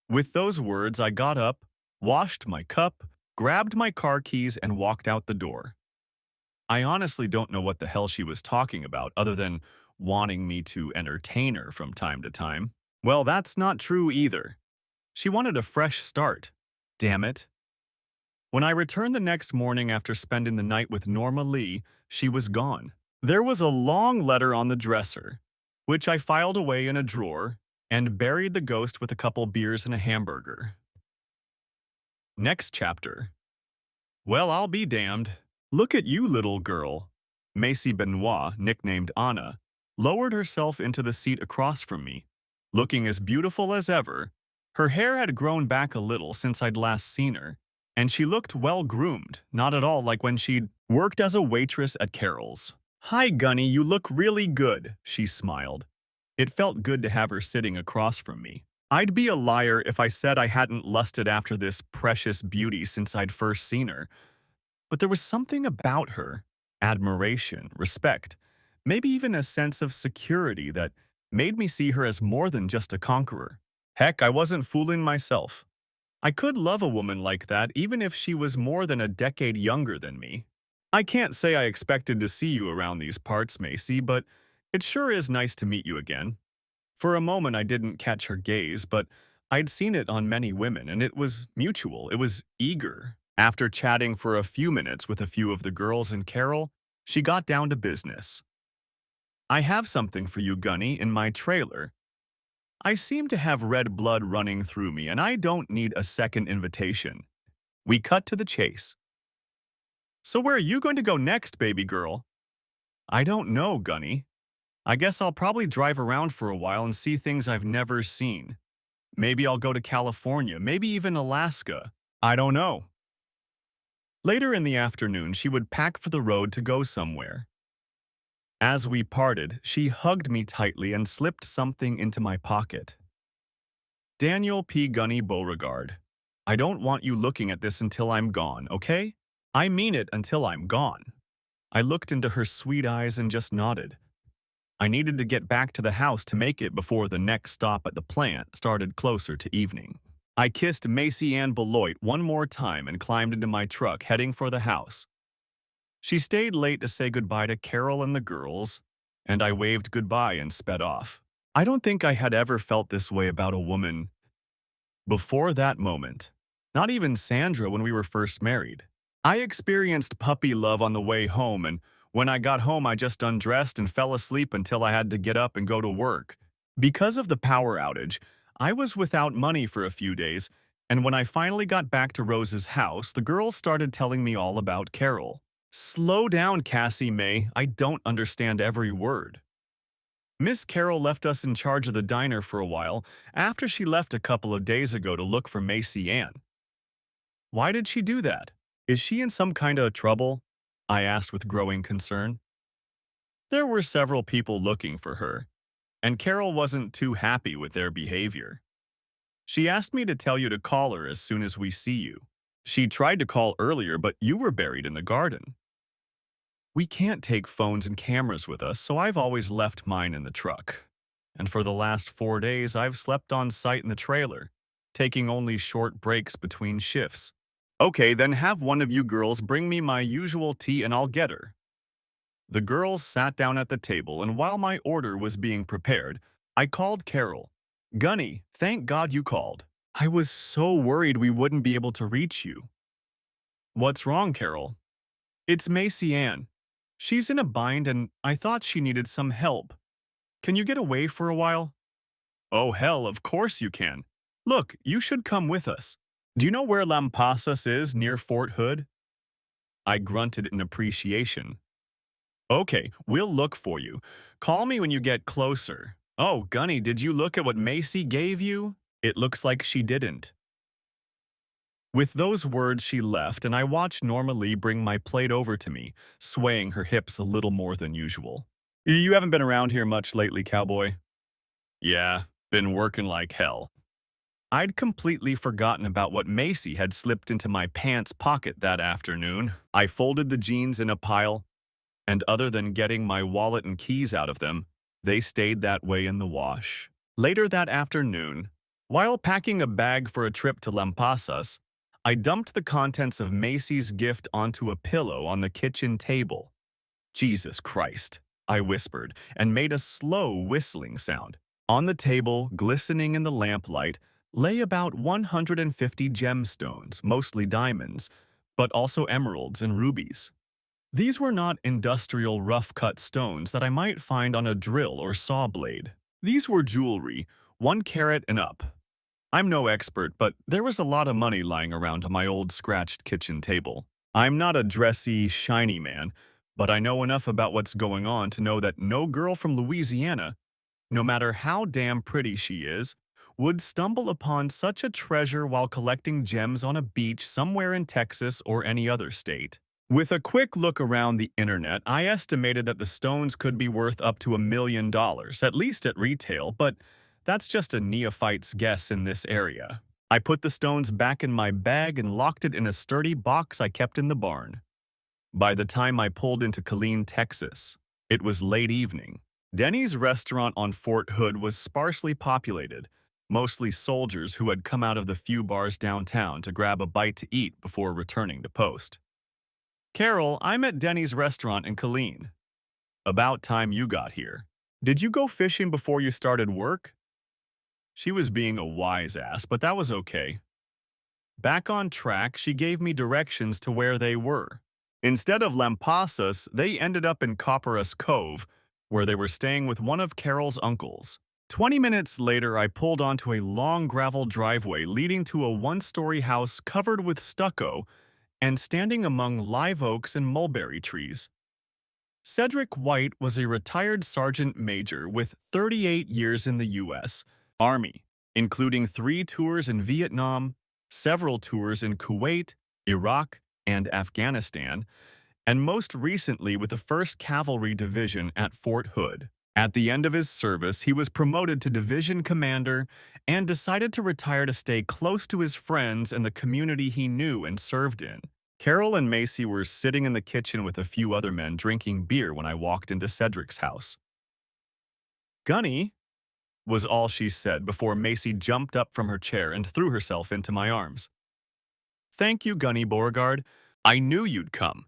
With those words, I got up, washed my cup, grabbed my car keys, and walked out the door. I honestly don't know what the hell she was talking about other than wanting me to entertain her from time to time. Well, that's not true either. She wanted a fresh start. Damn it. When I returned the next morning after spending the night with Norma Lee, she was gone. There was a long letter on the dresser, which I filed away in a drawer and buried the ghost with a couple beers and a hamburger. Next chapter. Well, I'll be damned. Look at you, little girl. Macy Benoit, nicknamed Anna, lowered herself into the seat across from me, looking as beautiful as ever. Her hair had grown back a little since I'd last seen her, and she looked well-groomed, not at all like when she'd worked as a waitress at Carol's. "Hi, Gunny, you look really good," she smiled. It felt good to have her sitting across from me. I'd be a liar if I said I hadn't lusted after this precious beauty since I'd first seen her. But there was something about her, admiration, respect, maybe even a sense of security that made me see her as more than just a conqueror. Heck, I wasn't fooling myself. I could love a woman like that even if she was more than a decade younger than me. I can't say I expected to see you around these parts, Macy, but it sure is nice to meet you again. For a moment I didn't catch her gaze, but I'd seen it on many women, and it was mutual, it was eager. After chatting for a few minutes with a few of the girls and Carol, she got down to business. "I have something for you, Gunny, in my trailer. I seem to have red blood running through me, and I don't need a second invitation." We cut to the chase. "So where are you going to go next, baby girl?" "I don't know, Gunny. I guess I'll probably drive around for a while and see things I've never seen. Maybe I'll go to California, maybe even Alaska. I don't know." Later in the afternoon, she would pack for the road to go somewhere. As we parted, she hugged me tightly and slipped something into my pocket. "Daniel P. Gunny Beauregard, I don't want you looking at this until I'm gone, okay? I mean it, until I'm gone." I looked into her sweet eyes and just nodded. I needed to get back to the house to make it before the next stop at the plant started closer to evening. I kissed Macy Ann Beloit one more time and climbed into my truck, heading for the house. She stayed late to say goodbye to Carol and the girls, and I waved goodbye and sped off. I don't think I had ever felt this way about a woman before that moment. Not even Sandra when we were first married. I experienced puppy love on the way home, and when I got home I just undressed and fell asleep until I had to get up and go to work. Because of the power outage, I was without money for a few days, and when I finally got back to Rose's house, the girls started telling me all about Carol. "Slow down, Cassie May. I don't understand every word." Miss Carroll left us in charge of the diner for a while after she left a couple of days ago to look for Macy Ann. Why did she do that? Is she in some kind of trouble? I asked with growing concern. There were several people looking for her, and Carol wasn't too happy with their behavior. She asked me to tell you to call her as soon as we see you. She tried to call earlier, but you were buried in the garden. We can't take phones and cameras with us, so I've always left mine in the truck. And for the last 4 days, I've slept on site in the trailer, taking only short breaks between shifts. Okay, then have one of you girls bring me my usual tea and I'll get her. The girls sat down at the table, and while my order was being prepared, I called Carol. Gunny, thank God you called. I was so worried we wouldn't be able to reach you. What's wrong, Carol? It's Macy Ann. She's in a bind and I thought she needed some help. Can you get away for a while? Oh hell, of course you can. Look, you should come with us. Do you know where Lampasas is near Fort Hood? I grunted in appreciation. Okay, we'll look for you. Call me when you get closer. Oh, Gunny, did you look at what Macy gave you? It looks like she didn't. With those words, she left, and I watched Norma Lee bring my plate over to me, swaying her hips a little more than usual. You haven't been around here much lately, cowboy? Yeah, been working like hell. I'd completely forgotten about what Macy had slipped into my pants pocket that afternoon. I folded the jeans in a pile, and other than getting my wallet and keys out of them, they stayed that way in the wash. Later that afternoon, while packing a bag for a trip to Lampasas, I dumped the contents of Macy's gift onto a pillow on the kitchen table. Jesus Christ, I whispered, and made a slow whistling sound. On the table, glistening in the lamplight, lay about 150 gemstones, mostly diamonds, but also emeralds and rubies. These were not industrial rough-cut stones that I might find on a drill or saw blade. These were jewelry, 1 carat and up. I'm no expert, but there was a lot of money lying around on my old scratched kitchen table. I'm not a dressy, shiny man, but I know enough about what's going on to know that no girl from Louisiana, no matter how damn pretty she is, would stumble upon such a treasure while collecting gems on a beach somewhere in Texas or any other state. With a quick look around the internet, I estimated that the stones could be worth up to $1 million, at least at retail, but that's just a neophyte's guess in this area. I put the stones back in my bag and locked it in a sturdy box I kept in the barn. By the time I pulled into Killeen, Texas, it was late evening. Denny's restaurant on Fort Hood was sparsely populated, mostly soldiers who had come out of the few bars downtown to grab a bite to eat before returning to post. Carol, I'm at Denny's restaurant in Killeen. About time you got here. Did you go fishing before you started work? She was being a wise ass, but that was okay. Back on track, she gave me directions to where they were. Instead of Lampasas, they ended up in Copperas Cove, where they were staying with one of Carol's uncles. 20 minutes later, I pulled onto a long gravel driveway leading to a one-story house covered with stucco and standing among live oaks and mulberry trees. Cedric White was a retired sergeant major with 38 years in the U.S. Army, including 3 tours in Vietnam, several tours in Kuwait, Iraq, and Afghanistan, and most recently with the 1st Cavalry Division at Fort Hood. At the end of his service, he was promoted to division commander and decided to retire to stay close to his friends and the community he knew and served in. Carol and Macy were sitting in the kitchen with a few other men drinking beer when I walked into Cedric's house. "Gunny," was all she said before Macy jumped up from her chair and threw herself into my arms. "Thank you, Gunny Beauregard. I knew you'd come.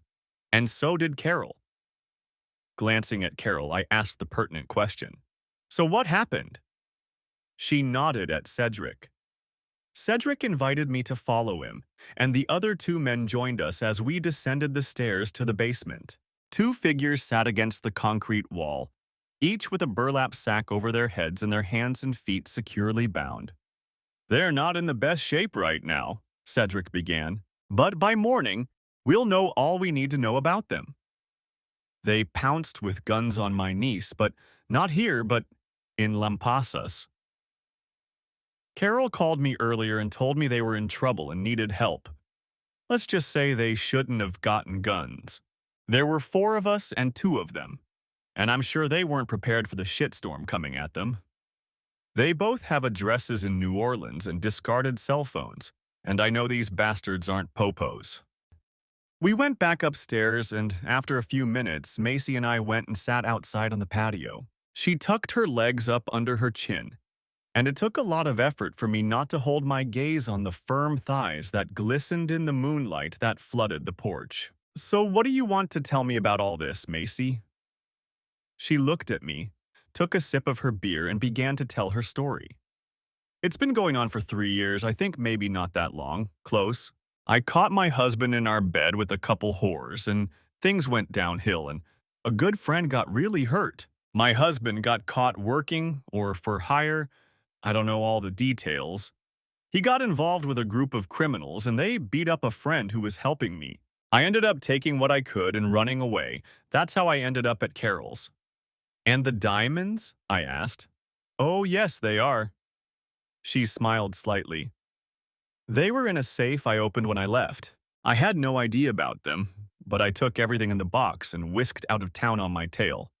And so did Carol." Glancing at Carol, I asked the pertinent question. "So what happened?" She nodded at Cedric. Cedric invited me to follow him, and the other 2 men joined us as we descended the stairs to the basement. 2 figures sat against the concrete wall, each with a burlap sack over their heads and their hands and feet securely bound. "They're not in the best shape right now," Cedric began, "but by morning, we'll know all we need to know about them." They pounced with guns on my niece, but Not here, but in Lampasas. Carol called me earlier and told me they were in trouble and needed help. Let's just say they shouldn't have gotten guns. There were four of us and two of them, and I'm sure they weren't prepared for the shitstorm coming at them. They both have addresses in New Orleans and discarded cell phones, and I know these bastards aren't popos. We went back upstairs, and after a few minutes, Macy and I went and sat outside on the patio. She tucked her legs up under her chin, and it took a lot of effort for me not to hold my gaze on the firm thighs that glistened in the moonlight that flooded the porch. "So what do you want to tell me about all this, Macy?" She looked at me, took a sip of her beer, and began to tell her story. "It's been going on for 3 years, I think maybe not that long, close. I caught my husband in our bed with a couple whores, and things went downhill, and a good friend got really hurt. My husband got caught working, or for hire, I don't know all the details. He got involved with a group of criminals, and they beat up a friend who was helping me. I ended up taking what I could and running away. That's how I ended up at Carol's." "And the diamonds?" I asked. "Oh, yes, they are." She smiled slightly. "They were in a safe I opened when I left. I had no idea about them, but I took everything in the box and whisked out of town on my tail.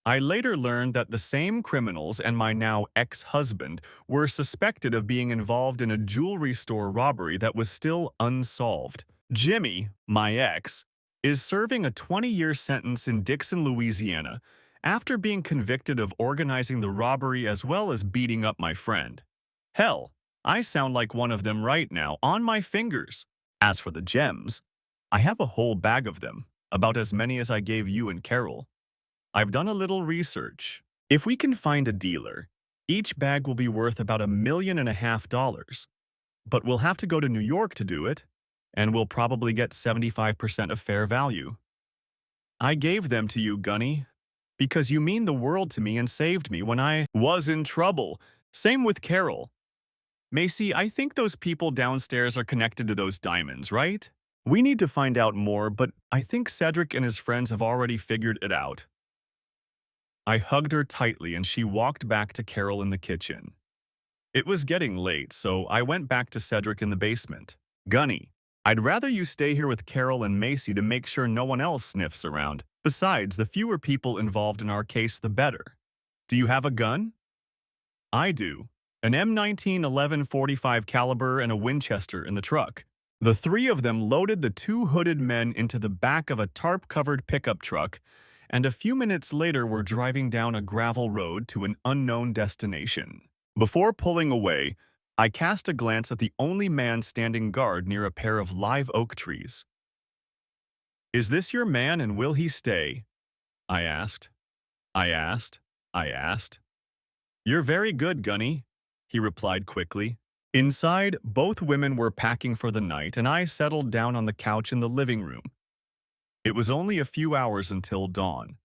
I later learned that the same criminals and my now ex-husband were suspected of being involved in a jewelry store robbery that was still unsolved. Jimmy, my ex, is serving a 20-year sentence in Dixon, Louisiana, after being convicted of organizing the robbery as well as beating up my friend. Hell, I sound like one of them right now, on my fingers. As for the gems, I have a whole bag of them, about as many as I gave you and Carol. I've done a little research. If we can find a dealer, each bag will be worth about $1.5 million, but we'll have to go to New York to do it, and we'll probably get 75% of fair value. I gave them to you, Gunny, because you mean the world to me and saved me when I was in trouble. Same with Carol. Macy, I think those people downstairs are connected to those diamonds, right? We need to find out more, but I think Cedric and his friends have already figured it out." I hugged her tightly and she walked back to Carol in the kitchen. It was getting late, so I went back to Cedric in the basement. "Gunny, I'd rather you stay here with Carol and Macy to make sure no one else sniffs around. Besides, the fewer people involved in our case, the better. Do you have a gun?" "I do. An M19 1145 caliber and a Winchester in the truck." The three of them loaded the two hooded men into the back of a tarp-covered pickup truck, and a few minutes later were driving down a gravel road to an unknown destination. Before pulling away, I cast a glance at the only man standing guard near a pair of live oak trees. "Is this your man and will he stay?" I asked. I asked. "You're very good, Gunny," he replied quickly. Inside, both women were packing for the night, and I settled down on the couch in the living room. It was only a few hours until dawn.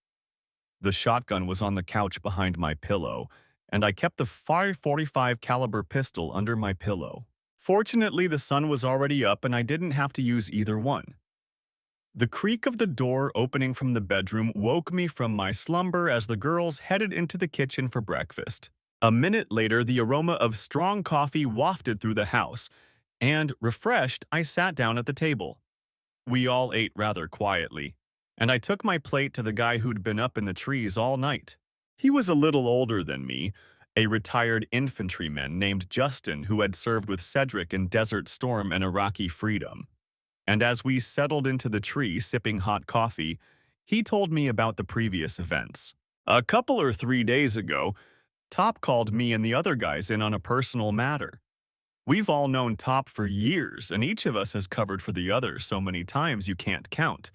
The shotgun was on the couch behind my pillow, and I kept the .545 caliber pistol under my pillow. Fortunately, the sun was already up and I didn't have to use either one. The creak of the door opening from the bedroom woke me from my slumber as the girls headed into the kitchen for breakfast. A minute later, the aroma of strong coffee wafted through the house, and, refreshed, I sat down at the table. We all ate rather quietly, and I took my plate to the guy who'd been up in the trees all night. He was a little older than me, a retired infantryman named Justin who had served with Cedric in Desert Storm and Iraqi Freedom. And as we settled into the tree sipping hot coffee, he told me about the previous events. "A couple or 3 days ago, Top called me and the other guys in on a personal matter. We've all known Top for years, and each of us has covered for the other so many times you can't count.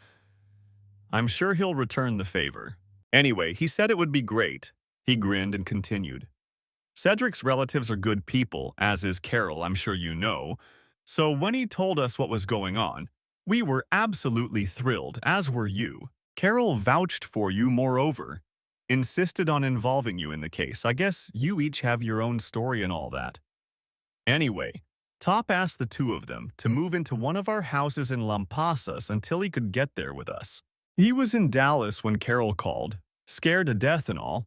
I'm sure he'll return the favor. Anyway, he said it would be great." He grinned and continued. "Cedric's relatives are good people, as is Carol, I'm sure you know. So when he told us what was going on, we were absolutely thrilled, as were you. Carol vouched for you, moreover. Insisted on involving you in the case. I guess you each have your own story and all that. Anyway, Top asked the two of them to move into one of our houses in Lampasas until he could get there with us. He was in Dallas when Carol called, scared to death and all,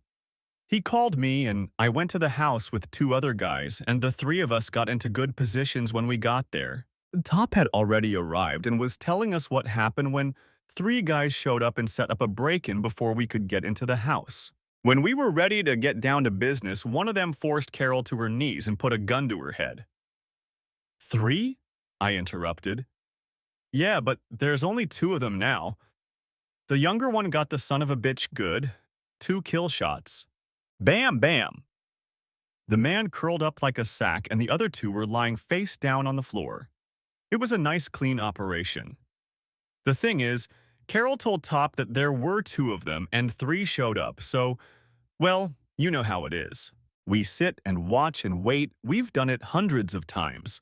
He called me and I went to the house with two other guys, and the three of us got into good positions when we got there. Top had already arrived and was telling us what happened when three guys showed up and set up a break-in before we could get into the house. When we were ready to get down to business, one of them forced Carol to her knees and put a gun to her head. Three? I interrupted. Yeah, but there's only two of them now. The younger one got the son of a bitch good. 2 kill shots. Bam, bam. The man curled up like a sack and the other two were lying face down on the floor. It was a nice clean operation. The thing is, Carol told Top that there were two of them and three showed up, so, well, you know how it is. We sit and watch and wait. We've done it hundreds of times.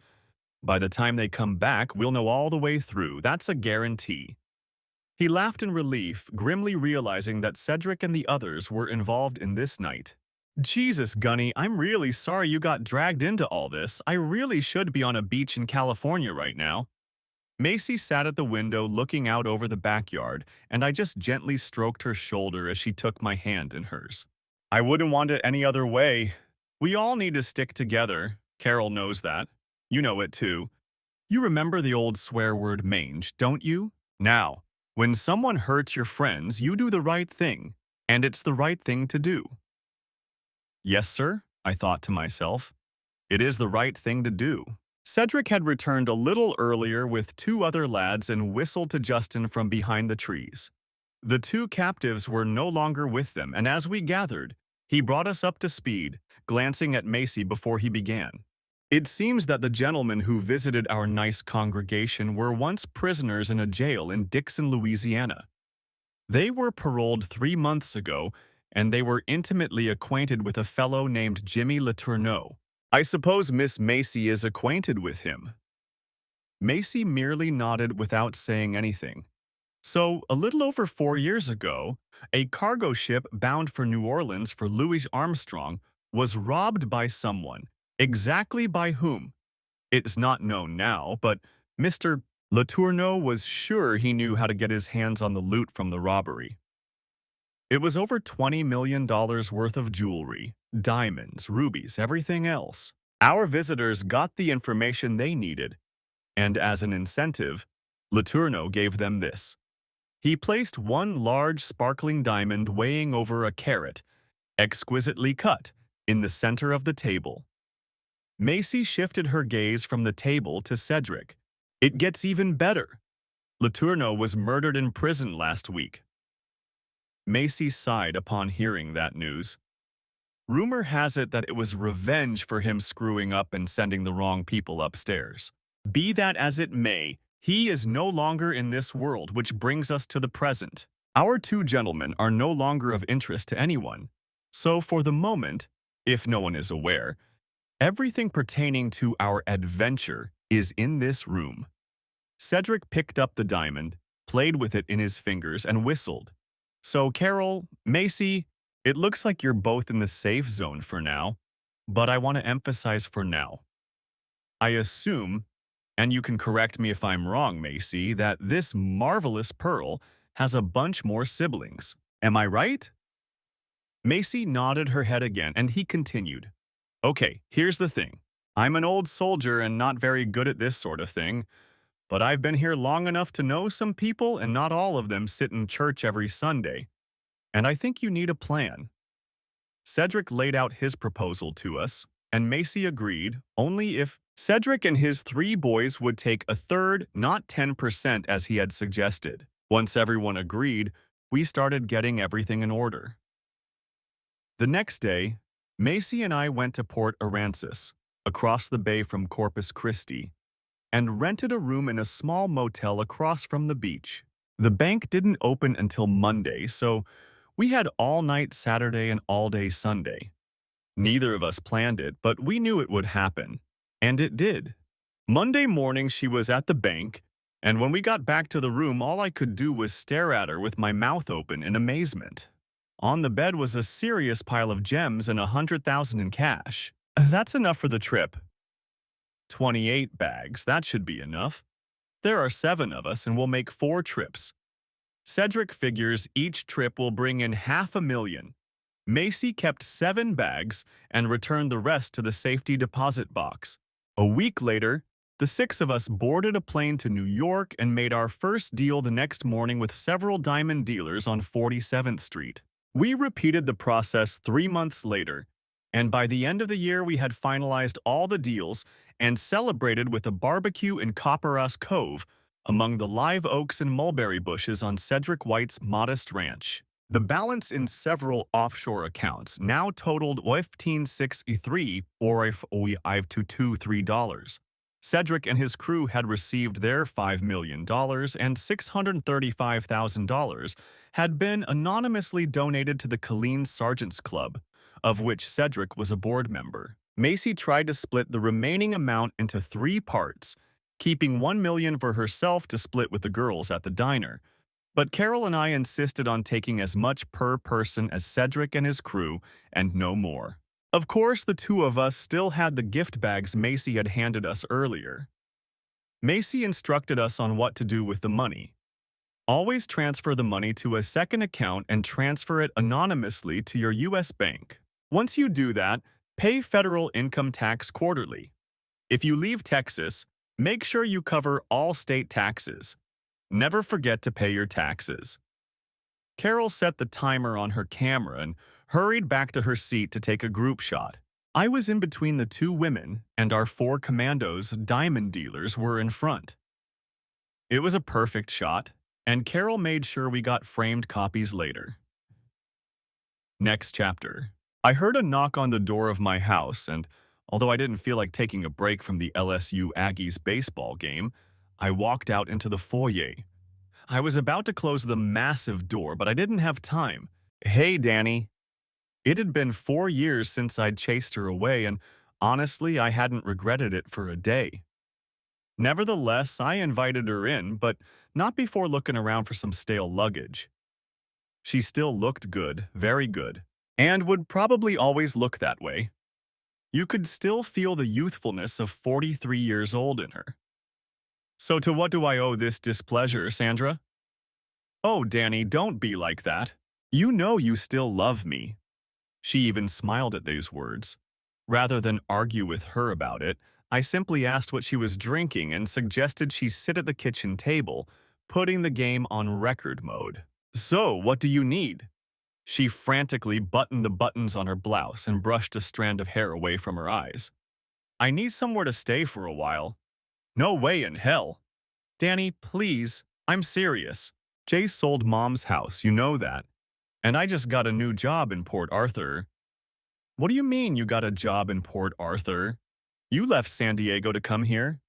By the time they come back, we'll know all the way through. That's a guarantee. He laughed in relief, grimly realizing that Cedric and the others were involved in this night. Jesus, Gunny, I'm really sorry you got dragged into all this. I really should be on a beach in California right now. Macy sat at the window looking out over the backyard, and I just gently stroked her shoulder as she took my hand in hers. I wouldn't want it any other way. We all need to stick together. Carol knows that. You know it too. You remember the old swear word mange, don't you? Now, when someone hurts your friends, you do the right thing, and it's the right thing to do. Yes, sir, I thought to myself. It is the right thing to do. Cedric had returned a little earlier with two other lads and whistled to Justin from behind the trees. The two captives were no longer with them, and as we gathered, he brought us up to speed, glancing at Macy before he began. It seems that the gentlemen who visited our nice congregation were once prisoners in a jail in Dixon, Louisiana. They were paroled 3 months ago, and they were intimately acquainted with a fellow named Jimmy Letourneau. I suppose Miss Macy is acquainted with him. Macy merely nodded without saying anything. So, a little over 4 years ago, a cargo ship bound for New Orleans for Louis Armstrong was robbed by someone. Exactly by whom? It's not known now, but Mr. Letourneau was sure he knew how to get his hands on the loot from the robbery. It was over $20 million worth of jewelry, diamonds, rubies, everything else. Our visitors got the information they needed, and as an incentive, Letourneau gave them this. He placed one large sparkling diamond weighing over a carat, exquisitely cut, in the center of the table. Macy shifted her gaze from the table to Cedric. It gets even better. Letourneau was murdered in prison last week. Macy sighed upon hearing that news. Rumor has it that it was revenge for him screwing up and sending the wrong people upstairs. Be that as it may, he is no longer in this world, which brings us to the present. Our two gentlemen are no longer of interest to anyone. So for the moment, if no one is aware, everything pertaining to our adventure is in this room. Cedric picked up the diamond, played with it in his fingers, and whistled. So, Carol, Macy, it looks like you're both in the safe zone for now, but I want to emphasize for now. I assume, and you can correct me if I'm wrong, Macy, that this marvelous pearl has a bunch more siblings. Am I right? Macy nodded her head again, and he continued. Okay, here's the thing. I'm an old soldier and not very good at this sort of thing, but I've been here long enough to know some people, and not all of them sit in church every Sunday. And I think you need a plan. Cedric laid out his proposal to us, and Macy agreed only if Cedric and his 3 boys would take a third, not 10% as he had suggested. Once everyone agreed, we started getting everything in order. The next day, Macy and I went to Port Aransas, across the bay from Corpus Christi, and rented a room in a small motel across from the beach. The bank didn't open until Monday, so we had all night Saturday and all day Sunday. Neither of us planned it, but we knew it would happen. And it did. Monday morning she was at the bank, and when we got back to the room, all I could do was stare at her with my mouth open in amazement. On the bed was a serious pile of gems and $100,000 in cash. That's enough for the trip. 28 bags, that should be enough. There are 7 of us and we'll make 4 trips. Cedric figures each trip will bring in $500,000. Macy kept 7 bags and returned the rest to the safety deposit box. A week later, the 6 of us boarded a plane to New York and made our first deal the next morning with several diamond dealers on 47th Street. We repeated the process 3 months later, and by the end of the year we had finalized all the deals and celebrated with a barbecue in Copperas Cove among the live oaks and mulberry bushes on Cedric White's modest ranch. The balance in several offshore accounts now totaled 1563 or $523. Cedric and his crew had received their $5 million and $635,000 had been anonymously donated to the Colleen Sergeants Club, of which Cedric was a board member. Macy tried to split the remaining amount into 3 parts, keeping $1 million for herself to split with the girls at the diner. But Carol and I insisted on taking as much per person as Cedric and his crew, and no more. Of course, the 2 of us still had the gift bags Macy had handed us earlier. Macy instructed us on what to do with the money. Always transfer the money to a second account and transfer it anonymously to your U.S. bank. Once you do that, pay federal income tax quarterly. If you leave Texas, make sure you cover all state taxes. Never forget to pay your taxes. Carol set the timer on her camera and hurried back to her seat to take a group shot. I was in between the 2 women, and our 4 commandos, diamond dealers, were in front. It was a perfect shot, and Carol made sure we got framed copies later. Next chapter. I heard a knock on the door of my house, and although I didn't feel like taking a break from the LSU Aggies baseball game, I walked out into the foyer. I was about to close the massive door, but I didn't have time. "Hey, Danny." It had been 4 years since I'd chased her away, and honestly, I hadn't regretted it for a day. Nevertheless, I invited her in, but not before looking around for some stale luggage. She still looked good, very good, and would probably always look that way. You could still feel the youthfulness of 43 years old in her. "So to what do I owe this displeasure, Sandra?" "Oh, Danny, don't be like that. You know you still love me." She even smiled at these words. Rather than argue with her about it, I simply asked what she was drinking and suggested she sit at the kitchen table, putting the game on record mode. "So, what do you need?" She frantically buttoned the buttons on her blouse and brushed a strand of hair away from her eyes. "I need somewhere to stay for a while." "No way in hell." "Danny, please, I'm serious. Jay sold Mom's house, you know that. And I just got a new job in Port Arthur." "What do you mean you got a job in Port Arthur? You left San Diego to come here?"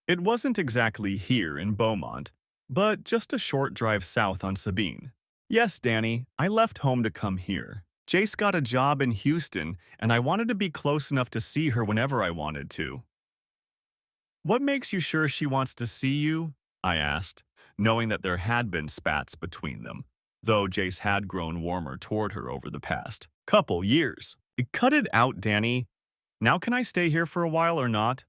"It wasn't exactly here in Beaumont, but just a short drive south on Sabine." "Yes, Danny, I left home to come here. Jace got a job in Houston, and I wanted to be close enough to see her whenever I wanted to." "What makes you sure she wants to see you?" I asked, knowing that there had been spats between them, though Jace had grown warmer toward her over the past couple years. "Cut it out, Danny. Now can I stay here for a while or not?"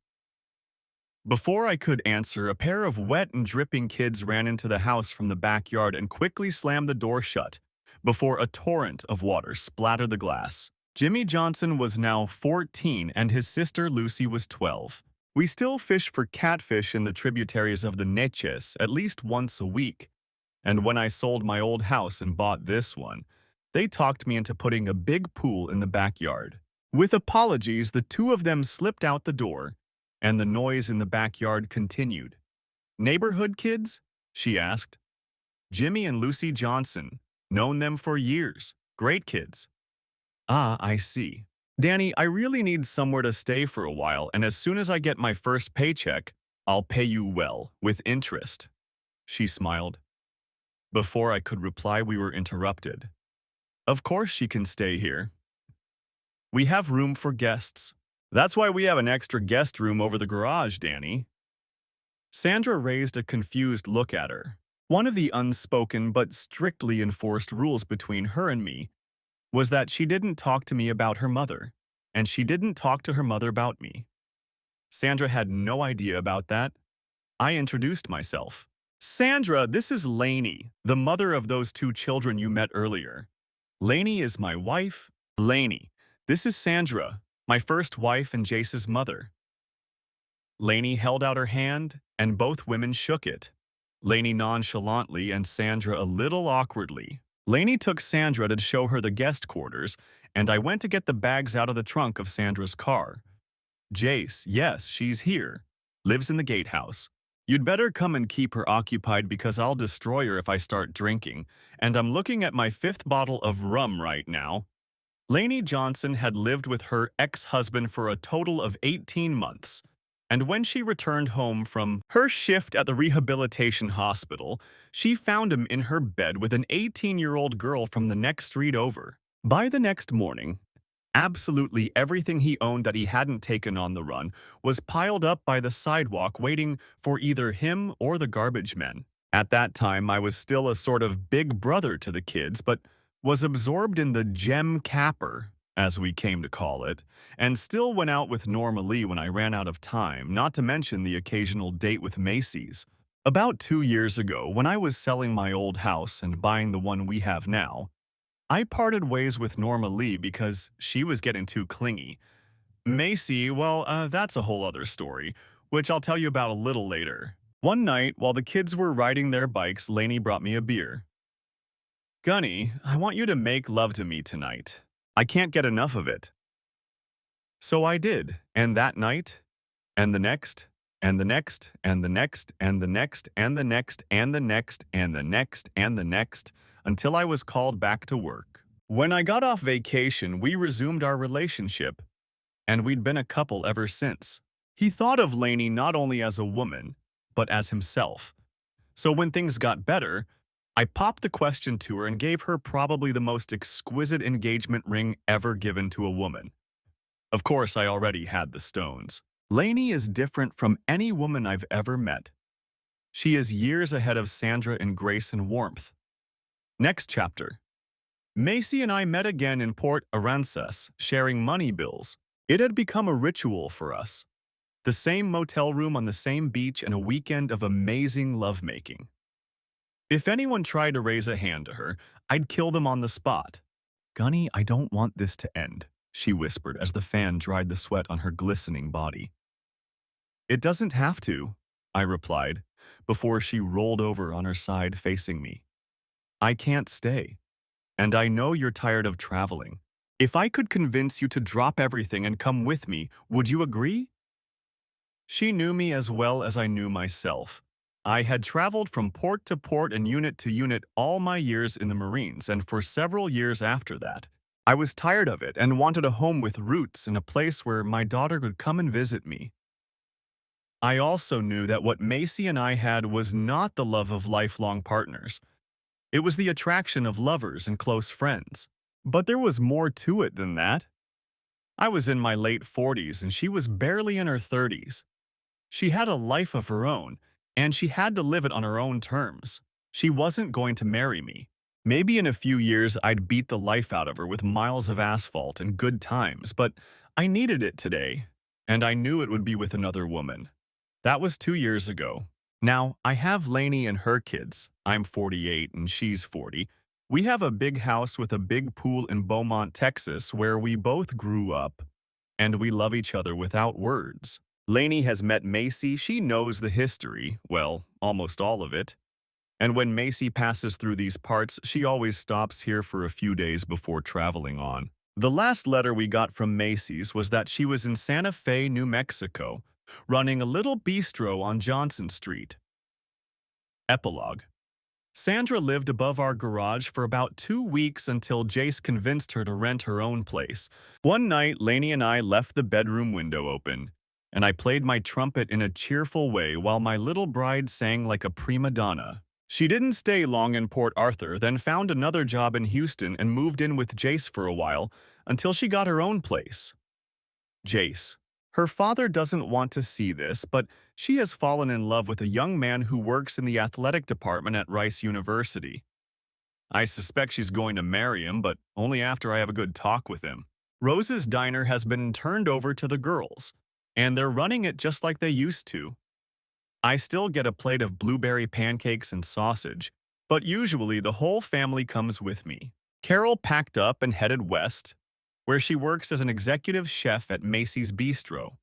Before I could answer, a pair of wet and dripping kids ran into the house from the backyard and quickly slammed the door shut, before a torrent of water splattered the glass. Jimmy Johnson was now 14 and his sister Lucy was 12. We still fish for catfish in the tributaries of the Neches at least once a week, and when I sold my old house and bought this one, they talked me into putting a big pool in the backyard. With apologies, the 2 of them slipped out the door, and the noise in the backyard continued. "Neighborhood kids?" she asked. "Jimmy and Lucy Johnson. Known them for years. Great kids." "Ah, I see. Danny, I really need somewhere to stay for a while, and as soon as I get my first paycheck, I'll pay you well, with interest." She smiled. Before I could reply, we were interrupted. "Of course she can stay here. We have room for guests. That's why we have an extra guest room over the garage, Danny." Sandra raised a confused look at her. One of the unspoken but strictly enforced rules between her and me was that she didn't talk to me about her mother, and she didn't talk to her mother about me. Sandra had no idea about that. I introduced myself. "Sandra, this is Lainey, the mother of those 2 children you met earlier." Lainey is my wife. Lainey, this is Sandra, my first wife and Jace's mother. Lainey held out her hand, and both women shook it. Lainey nonchalantly and Sandra a little awkwardly. Lainey took Sandra to show her the guest quarters, and I went to get the bags out of the trunk of Sandra's car. Jace, yes, she's here. Lives in the gatehouse. You'd better come and keep her occupied because I'll destroy her if I start drinking, and I'm looking at my 5th bottle of rum right now. Lainey Johnson had lived with her ex-husband for a total of 18 months, and when she returned home from her shift at the rehabilitation hospital, she found him in her bed with an 18-year-old girl from the next street over. By the next morning, absolutely everything he owned that he hadn't taken on the run was piled up by the sidewalk waiting for either him or the garbage men. At that time, I was still a sort of big brother to the kids, but was absorbed in the gem capper, as we came to call it, and still went out with Norma Lee when I ran out of time, not to mention the occasional date with Macy's. About 2 years ago, when I was selling my old house and buying the one we have now, I parted ways with Norma Lee because she was getting too clingy. Macy, well, that's a whole other story, which I'll tell you about a little later. One night, while the kids were riding their bikes, Lainey brought me a beer. Gunny, I want you to make love to me tonight. I can't get enough of it. So I did, and that night, and the next, and the next, and the next, and the next, and the next, and the next, and the next, and the next, until I was called back to work. When I got off vacation, we resumed our relationship, and we'd been a couple ever since. He thought of Lainey not only as a woman, but as himself. So when things got better, I popped the question to her and gave her probably the most exquisite engagement ring ever given to a woman. Of course, I already had the stones. Lainey is different from any woman I've ever met. She is years ahead of Sandra in grace and warmth. Next chapter. Macy and I met again in Port Aransas, sharing money bills. It had become a ritual for us. The same motel room on the same beach and a weekend of amazing lovemaking. If anyone tried to raise a hand to her, I'd kill them on the spot. Gunny, I don't want this to end, she whispered as the fan dried the sweat on her glistening body. It doesn't have to, I replied, before she rolled over on her side facing me. I can't stay, and I know you're tired of traveling. If I could convince you to drop everything and come with me, would you agree? She knew me as well as I knew myself. I had traveled from port to port and unit to unit all my years in the Marines and for several years after that. I was tired of it and wanted a home with roots and a place where my daughter could come and visit me. I also knew that what Macy and I had was not the love of lifelong partners. It was the attraction of lovers and close friends. But there was more to it than that. I was in my late 40s and she was barely in her 30s. She had a life of her own, and she had to live it on her own terms. She wasn't going to marry me. Maybe in a few years I'd beat the life out of her with miles of asphalt and good times, but I needed it today, and I knew it would be with another woman. That was 2 years ago. Now, I have Lainey and her kids. I'm 48 and she's 40. We have a big house with a big pool in Beaumont, Texas, where we both grew up, and we love each other without words. Lainey has met Macy. She knows the history, well, almost all of it. And when Macy passes through these parts, she always stops here for a few days before traveling on. The last letter we got from Macy's was that she was in Santa Fe, New Mexico, running a little bistro on Johnson Street. Epilogue. Sandra lived above our garage for about 2 weeks until Jace convinced her to rent her own place. One night, Lainey and I left the bedroom window open, and I played my trumpet in a cheerful way while my little bride sang like a prima donna. She didn't stay long in Port Arthur, then found another job in Houston and moved in with Jace for a while until she got her own place. Jace. Her father doesn't want to see this, but she has fallen in love with a young man who works in the athletic department at Rice University. I suspect she's going to marry him, but only after I have a good talk with him. Rose's Diner has been turned over to the girls, and they're running it just like they used to. I still get a plate of blueberry pancakes and sausage, but usually the whole family comes with me. Carol packed up and headed west, where she works as an executive chef at Macy's Bistro.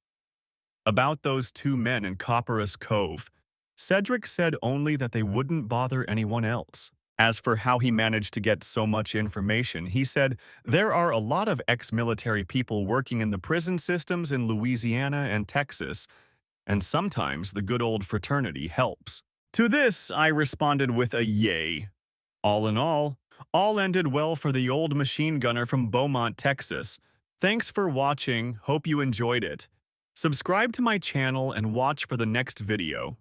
About those two men in Copperas Cove, Cedric said only that they wouldn't bother anyone else. As for how he managed to get so much information, he said, there are a lot of ex-military people working in the prison systems in Louisiana and Texas, and sometimes the good old fraternity helps. To this, I responded with a yay. All in all ended well for the old machine gunner from Beaumont, Texas. Thanks for watching, hope you enjoyed it. Subscribe to my channel and watch for the next video.